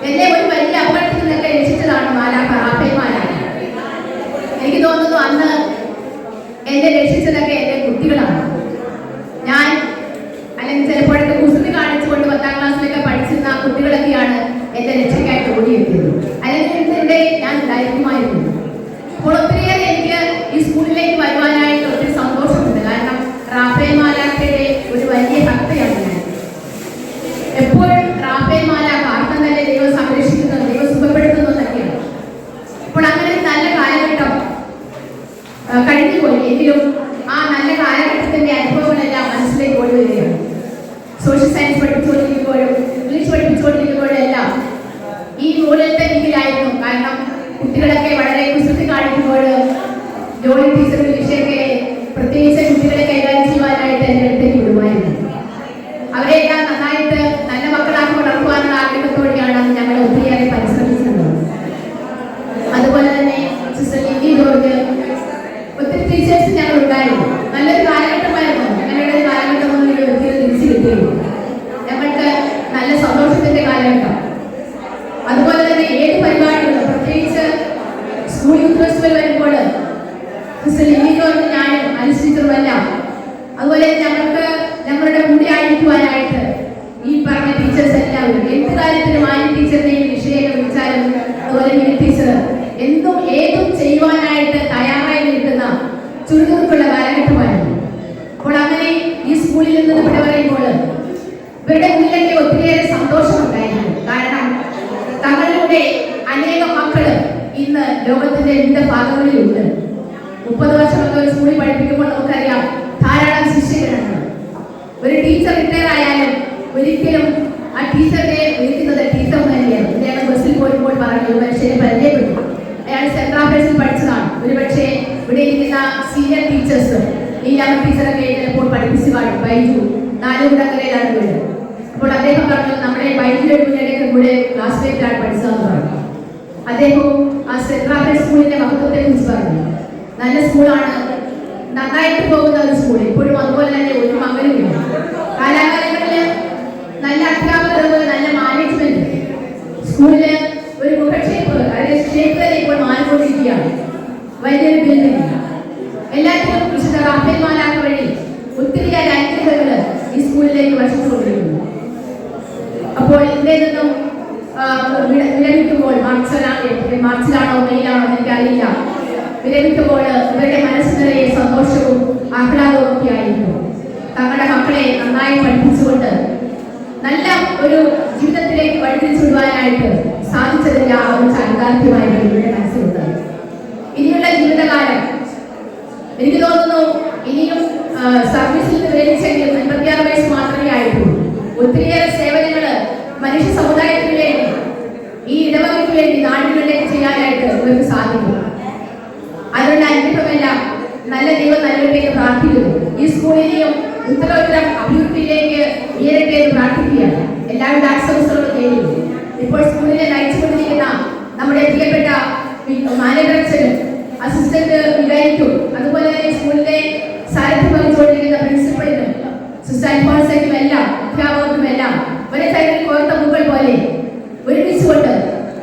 എന്നെ ഒരു വലിയ അപകടത്തിൽ നിന്നൊക്കെ രക്ഷിച്ചതാണ് മാലാഖ, റാഫേൽ മാലാഖ. എനിക്ക് തോന്നുന്നു അന്ന് എന്നെ രക്ഷിച്ചതൊക്കെ എൻ്റെ കുട്ടികളാണ്. ഞാൻ അല്ലെങ്കിൽ ചിലപ്പോഴൊക്കെ കുസൃതി കാണിച്ചുകൊണ്ട് 10ാം ക്ലാസ്സിലൊക്കെ പഠിച്ചിരുന്ന ആ കുട്ടികളൊക്കെയാണ് എന്റെ രക്ഷയ്ക്കായിട്ട് ഓടിയെത്തിയത്. അല്ലെങ്കിൽ ഇവിടെ ഞാൻ ഉണ്ടായിരിക്കുമായിരുന്നു. അപ്പോൾ ഒത്തിരിയേറെ എനിക്ക് ഈ സ്കൂളിലേക്ക് വരുവാനായിട്ട് ഒത്തിരി സന്തോഷമുണ്ട്. കാരണം റാഫേൽ മാലാഖയുടെ ഒരു വലിയ ഭക്തയാണ് ഞാൻ. എപ്പോഴും റാഫേൽ മാലാഖ ആർക്കും തന്നെ ദൈവം സംരക്ഷിക്കുന്നത്, ദൈവം സുഖപ്പെടുത്തുന്നതൊക്കെയാണ്. അപ്പോൾ അങ്ങനെ നല്ല കാലഘട്ടം കഴിഞ്ഞുപോയി. എങ്കിലും ആ നല്ല കാലഘട്ടത്തിന്റെ അനുഭവങ്ങളെല്ലാം മനസ്സിലേക്ക് ഓടി വരികയാണ്. സോഷ്യൽ സയൻസ് പഠിപ്പിച്ചുകൊണ്ടിരിക്കുമ്പോഴും ഇംഗ്ലീഷ് പഠിപ്പിച്ചുകൊണ്ടിരിക്കുമ്പോഴും എല്ലാം ഈ മൂലത്തെ രീതിയിലായിരുന്നു. കാരണം കുട്ടികളൊക്കെ വളരെ കുസൃതി കാണിക്കുമ്പോൾ ജോലി ടീച്ചർ വിഷയൊക്കെ പ്രത്യേകിച്ച് കുട്ടികളെ കൈകാര്യം ചെയ്യുവാനായിട്ട് എൻ്റെ അടുത്തേക്ക് വിടുമായിരുന്നു. അവരെല്ലാം നന്നായിട്ട് നല്ല മക്കളാക്കി വളർത്തുവാനുള്ള ആഗ്രഹത്തോടെയാണ് ഞങ്ങൾ ഒത്തിരിയേറെ പരിശ്രമിച്ചത്. അതുപോലെ തന്നെ സിസ്റ്റർ ലില്ലി ജോർജ്, ഒത്തിരി ടീച്ചേഴ്സ് ഞങ്ങൾ ഉണ്ടായിരുന്നു. നല്ലൊരു കാലഘട്ടമായിരുന്നു. ഞങ്ങളുടെ ഒരു കാലഘട്ടമൊന്നും ഇവിടെ ഒത്തിരി തിരിച്ചു കിട്ടിയിരുന്നു. ഞങ്ങൾക്ക് നല്ല സന്തോഷത്തിന്റെ കാലഘട്ടം. അതുപോലെ തന്നെ ഏത് പരിപാടികളും, പ്രത്യേകിച്ച് സ്കൂൾ യൂത്ത് ഫെസ്റ്റിവൽ വരുമ്പോൾ സിസ്റ്റർ ലില്ലി ജോർജ്, ഞാനും അനുസരിച്ചതുമെല്ലാം, അതുപോലെ ഞങ്ങൾക്ക് ഞങ്ങളുടെ കൂടെ ആയിരിക്കുവാനായിട്ട് ഈ പറഞ്ഞ ടീച്ചേഴ്സ് എല്ലാവരും എന്ത് കാര്യത്തിനും ആനി ടീച്ചറിനെയും വിഷയമൊക്കെ വിളിച്ചാലും, അതുപോലെ മിനി ടീച്ചർ ഏതും ചെയ്യുവാനായിട്ട് തയ്യാറായി നിൽക്കുന്ന ചുരുക്കമുള്ള കാലഘട്ടമായിരുന്നു. ഇവരുടെ മുന്നിലൊക്കെ ഒത്തിരിയേറെ സന്തോഷമുണ്ടായിരുന്നു. കാരണം തങ്ങളിലൂടെ അനേകം മക്കള് ഇന്ന് ലോകത്തിന്റെ വിവിധ ഭാഗങ്ങളിലുണ്ട്. 30 വർഷമൊക്കെ ഒരു സ്കൂളിൽ പഠിപ്പിക്കുമ്പോൾ നമുക്കറിയാം ധാരാളം ശിഷ്യഗണങ്ങൾ. ഒരു ടീച്ചർ റിട്ടയർ ആയാലും ഒരിക്കലും ആ ടീച്ചറിനെ വിളിക്കുന്നത് ടീച്ചർ തന്നെയാണ്. അദ്ദേഹം ബസ്സിൽ പോയപ്പോൾ പറഞ്ഞു ഒരു മനുഷ്യനെ പരിചയപ്പെട്ടു. അയാൾ സെന്റ് ആഫ്രിക്കയിൽ പഠിച്ചതാണ്. ഒരുപക്ഷെ ഇവിടെ ഇരിക്കുന്ന സീനിയർ ടീച്ചേഴ്സ് നീലാമ ടീച്ചറൊക്കെ ചിലപ്പോൾ പഠിപ്പിച്ചു കാണും. ബൈജു നാലുകുടക്കരയിലാണ് വീട്. അപ്പോൾ അദ്ദേഹം പറഞ്ഞു നമ്മുടെ ബൈജുയുടെ കുഞ്ഞിലേക്ക് കൂടെ ക്ലാസ്മേറ്റാണ് പഠിച്ചതെന്ന് പറഞ്ഞു. അദ്ദേഹവും ആ സെന്റ് ആഫ്രിക്കൻ സ്കൂളിന്റെ മഹത്വത്തെ കുറിച്ച് പറഞ്ഞു. നല്ല സ്കൂളാണ്, നന്നായിട്ട് പോകുന്ന ഒരു സ്കൂൾ. ഇപ്പോഴും അതുപോലെ തന്നെ ഒരു മകനുമില്ല. കാലാകാലങ്ങളിൽ നല്ല അധ്യാപകർ, നല്ല മാനേജ്മെന്റ്, സ്കൂളില് ഒരു മുഖക്ഷേപ്പ്, അതായത് ഷേപ്പ് തന്നെ ഇപ്പോൾ മാറിക്കൊണ്ടിരിക്കുകയാണ്. വലിയൊരു ബിൽഡിംഗ്, എല്ലാത്തിനും വിശുദ്ധ റാഫേൽ മാലാഖ വഴി ഒത്തിരിയേറെ അനുഗ്രഹങ്ങൾ ഈ സ്കൂളിലേക്ക് വർഷിച്ചുകൊണ്ടിരിക്കുന്നു. അപ്പോൾ ഇവിടെ നിന്നും വിരമിക്കുമ്പോൾ മാർച്ചിലാണോ മെയിലാണോ എനിക്കറിയില്ല, വിരമിക്കുമ്പോൾ ഇവരുടെ മനസ്സ് നിറയെ സന്തോഷവും ആഹ്ലാദവും ഒക്കെ ആയിരുന്നു. തങ്ങളുടെ മക്കളെ നന്നായി പഠിപ്പിച്ചുകൊണ്ട് നല്ല ഒരു ജീവിതത്തിലേക്ക് വഴിതിരിച്ചുവിടുവാനായിട്ട് സാധിച്ചതിന്റെ ആ ഒരു ചാരിതാർത്ഥ്യമായിരുന്നു ഇവരുടെ മനസ്സിലുണ്ട്. ഇനിയുള്ള ജീവിതകാലം എനിക്ക് തോന്നുന്നു ഇനിയും സർവീസിൽ വിരമിച്ചെങ്കിൽ 56 വയസ്സ് മാത്രമേ ആയിട്ടുള്ളൂ. ഒത്തിരിയേറെ സേവനങ്ങൾ മനുഷ്യ സമുദായത്തിന് വേണ്ടി, ഈ ഇടവകയ്ക്ക് വേണ്ടി, നാടുകളിലേക്ക് ചെയ്യാനായിട്ട് ഇവർക്ക് സാധിക്കും. അതിനുള്ള അനുഗ്രഹമെല്ലാം നല്ല ദൈവം നൽകട്ടെ പ്രാർത്ഥിക്കുന്നു. ഈ സ്കൂളിനെയും ഉത്തരോത്തരം അഭിവൃദ്ധിയിലേക്ക് ഉയരട്ടെ എന്ന് പ്രാർത്ഥിക്കുകയാണ്. എല്ലാവരുടെ ആശംസകളും നേരുന്നു. ഇപ്പോൾ സ്കൂളിനെ നയിച്ചുകൊണ്ടിരിക്കുന്ന നമ്മുടെ പ്രിയപ്പെട്ട മാനേജറും അസിസ്റ്റന്റ് വികാരിക്കും അതുപോലെ തന്നെ സ്കൂളിലെ സാരഥ്യം വഹിച്ചുകൊണ്ടിരിക്കുന്ന പ്രിൻസിപ്പളിനും സിസ്റ്റർ അൽഫോൺസയ്ക്കും എല്ലാം അധ്യാപകർക്കും എല്ലാം ഒരേ സൈഡിൽ കോർത്ത മുകൾ പോലെ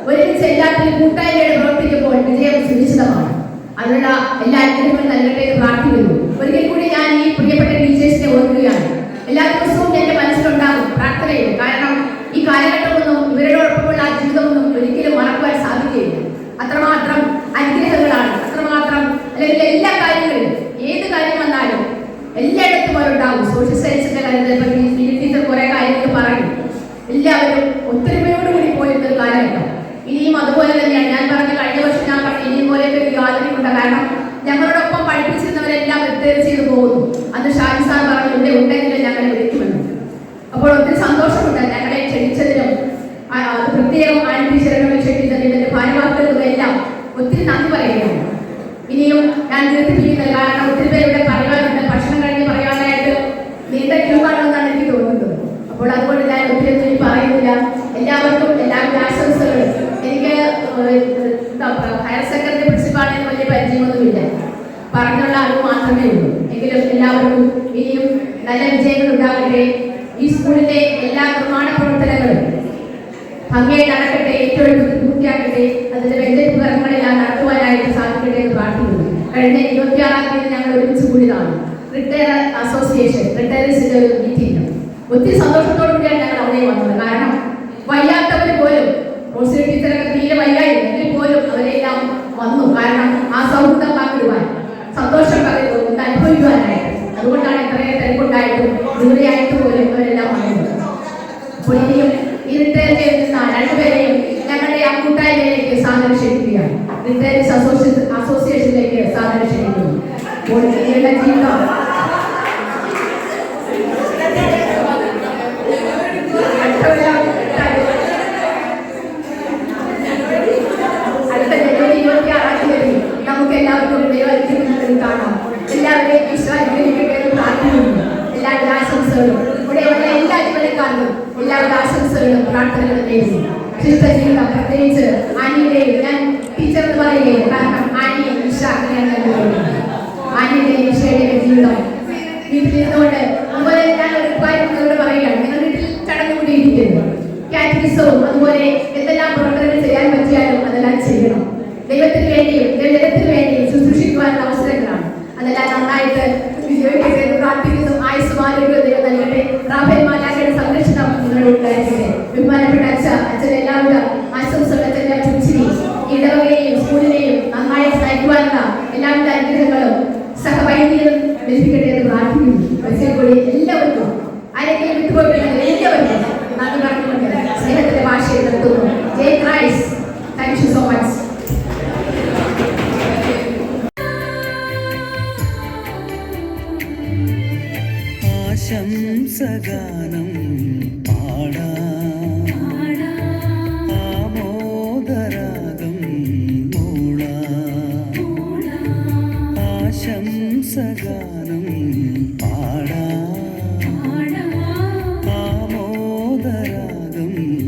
ഒരുമിച്ച് എല്ലാത്തിലും കൂട്ടായ്മയോടെ പ്രവർത്തിക്കുമ്പോൾ വിജയം സുനിശ്ചിതമാണ്. അതിനുള്ള എല്ലാ അനുഗ്രഹങ്ങളും നൽകട്ടെ എന്ന് പ്രാർത്ഥിക്കുന്നു. ഒരിക്കൽ കൂടി ഞാൻ ഈ പ്രിയപ്പെട്ട ടീച്ചേഴ്സിനെ ഓർക്കുകയാണ്. എല്ലാ ദിവസവും എന്റെ മനസ്സിലുണ്ടാകും പ്രാർത്ഥനയിൽ. കാരണം ഈ കാലഘട്ടമൊന്നും ഇവരോടൊപ്പമുള്ള ആ ജീവിതമൊന്നും ഒരിക്കലും മറക്കുവാൻ സാധിക്കുകയില്ല. അത്രമാത്രം അനുഗ്രഹങ്ങളാണ്, അത്രമാത്രം അല്ലെങ്കിൽ എല്ലാ കാര്യങ്ങളിലും ഏത് കാര്യം വന്നാലും എല്ലായിടത്തും അവരുണ്ടാകും. സോഷ്യൽ സയൻസിന്റെ കാര്യത്തിൽ ടീച്ചർ കുറെ കാര്യങ്ങൾ പറയും. എല്ലാവരും ഒത്തൊരുമയോടുകൂടി പോയിരുന്നൊരു കാലഘട്ടം. ഇനിയും അതുപോലെ തന്നെയാണ്. ഞാൻ പറഞ്ഞ കഴിഞ്ഞ വർഷം ഞാൻ പറഞ്ഞു ഇനിയും പോലെ ഒരു യാതൊരുമുണ്ട്. കാരണം ഞങ്ങളോടൊപ്പം പഠിപ്പിച്ചിരുന്നവരെല്ലാം റിട്ടയർ ചെയ്തു പോകുന്നു. അന്ന് ഷാജി സാർ പറഞ്ഞു ഇവിടെ ഉണ്ടെങ്കിലും ഞങ്ങളെ വിളിക്കുമെന്ന്. അപ്പോൾ ഒത്തിരി സന്തോഷമുണ്ട് ഞങ്ങളെ ക്ഷണിച്ചതിനും പ്രത്യേകം ആൻ ടീച്ചറുകളെ ക്ഷണിച്ചതിനും എന്റെ ഭാര്യമാർക്കും എല്ലാം ഒത്തിരി നന്ദി പറയുകയാണ്. ഇനിയും ഞാൻ ദീർഘിപ്പിക്കുന്നത് കാരണം ഒത്തിരി പേരുടെ പറയാനുണ്ട്. ഭക്ഷണം കഴിഞ്ഞ് പറയാനായിട്ട് നീണ്ട ക്യൂ കാണുമെന്നാണ് എനിക്ക് തോന്നുന്നത്. അപ്പോൾ അതുകൊണ്ട് ഞാൻ ഒത്തിരി പറയുന്നില്ല. എല്ലാവർക്കും എല്ലാവരും ആശംസകളും. എനിക്ക് ഹയർ സെക്കൻഡറി പ്രിൻസിപ്പാളിന് വലിയ പരിചയമൊന്നുമില്ല, പറഞ്ഞുള്ള അറിവ് മാത്രമേ ഉള്ളൂ. എങ്കിലും എല്ലാവർക്കും ഇനിയും നല്ല വിജയങ്ങൾ ഉണ്ടാകട്ടെ. ഈ സ്കൂളിന്റെ എല്ലാ നിർമ്മാണ പ്രവർത്തനങ്ങളും ഭംഗിയായി നടക്കട്ടെ, ഏറ്റവും പൂർത്തിയാക്കട്ടെ. അതിന്റെ വ്യക്തിത്വങ്ങളെല്ലാം നടത്തുവാനായിട്ട് സാധിക്കട്ടെ എന്ന് പ്രാർത്ഥിക്കുന്നു. കഴിഞ്ഞ 26-ാം തീയതി ഞങ്ങൾ ഒരുമിച്ച് കൂടിയതാണ് റിട്ടയർ അസോസിയേഷൻ റിട്ടയറീസിന്റെ ഒരു മീറ്റിംഗ്. ഒത്തിരി സന്തോഷത്തോടു കൂടിയാണ് ഞങ്ങൾ അവിടെ വന്നത്. കാരണം വയ്യാത്തവർ പോലും റോസി ടീച്ചറൊക്കെ തീരെ വയ്യായിരുന്നെങ്കിൽ പോലും അവരെല്ലാം വന്നു. കാരണം ആ സൗഹൃദം പങ്കിടുവാൻ, സന്തോഷം പങ്കിടുവാൻ, അനുഭവിക്കുവാനായിട്ട്. അതുകൊണ്ടാണ് ഇത്രയും തിരക്കുണ്ടായിട്ടും ദൂരെയായിട്ട് പോലും അവരെല്ലാം വന്നത്. അപ്പോൾ ഇനിയും ഈ റിട്ടയർ ചെയ്യുന്ന രണ്ടുപേരെയും ഞങ്ങളുടെ ആ കൂട്ടായ്മയിലേക്ക് സാധനം ക്ഷണിക്കുകയാണ്. റിട്ടയർസ് അസോസിയേഷനിലേക്ക് സാധനം ക്ഷണിക്കുന്നു. അപ്പോൾ നിങ്ങളുടെ ജീവിതം അടുത്ത ജനുവരി 26-ാം തീയതി നമുക്ക് എല്ലാവർക്കും ദൈവത്തിൽ കാണാം. എല്ലാവരെയും വിശ്വാസിക്കട്ടെ പ്രാർത്ഥിക്കുന്നു. എല്ലാവരുടെ ആശംസകളും ഇവിടെയുള്ള എല്ലാ ജീവനക്കാർക്കും എല്ലാവരുടെ ആശംസകളും പ്രാർത്ഥനകളും നേരുന്നു. ശുദ്ധ ജീവിതം പ്രത്യേകിച്ച് ആനിയുടെയും, ഞാൻ ടീച്ചർ എന്ന് പറയുകയും കാരണം ആനിയും നിഷ അങ്ങനെയാണ്. ആനിയുടെയും നിഷയുടെയും ജീവിതം വീട്ടിലിരുന്നുകൊണ്ട് അതുപോലെ ഞാൻ ഒരു കാര്യം നിങ്ങളോട് പറയുകയാണ്. നിങ്ങൾ വീട്ടിൽ ചടഞ്ഞുകൂടിയിരിക്കുന്നു. കാറ്റഗിസവും അതുപോലെ എന്തെല്ലാം പ്രവർത്തനങ്ങൾ ചെയ്യാൻ പറ്റിയാലും അതെല്ലാം ചെയ്യണം. ദൈവത്തിന് വേണ്ടിയും ജനത്തിന് വേണ്ടിയും ശുശ്രൂഷിക്കുവാനുള്ള അവസരങ്ങളാണ്. അതെല്ലാം നന്നായിട്ട് വിജയിക്കട്ടെ എന്ന് പ്രാർത്ഥിക്കുന്നു. ആയുസ്സും ആരോഗ്യവും ദൈവം നൽകട്ടെ. റാഫേൽ മാലാഖയുടെ സംരക്ഷണം നിങ്ങളുടെ ഉണ്ടായിരിക്കട്ടെ. ബഹുമാനപ്പെട്ട അച്ഛൻ എല്ലാവിധ ആശംസകൾ, അച്ഛൻ്റെ ചുച്ചിരി ഇടവകയെയും സ്കൂളിനെയും നന്നായി നയിക്കുവാനുള്ള എല്ലാവിധ അനുഗ്രഹങ്ങളും സഹവൈദ്യം ലഭിക്കട്ടെ എന്ന് പ്രാർത്ഥിക്കുന്നു. ഒരിക്കൽ കൂടി എല്ലാവർക്കും ആരെങ്കിലും വിട്ടുപോയിട്ടുണ്ടെങ്കിൽ എല്ലാവർക്കും നീ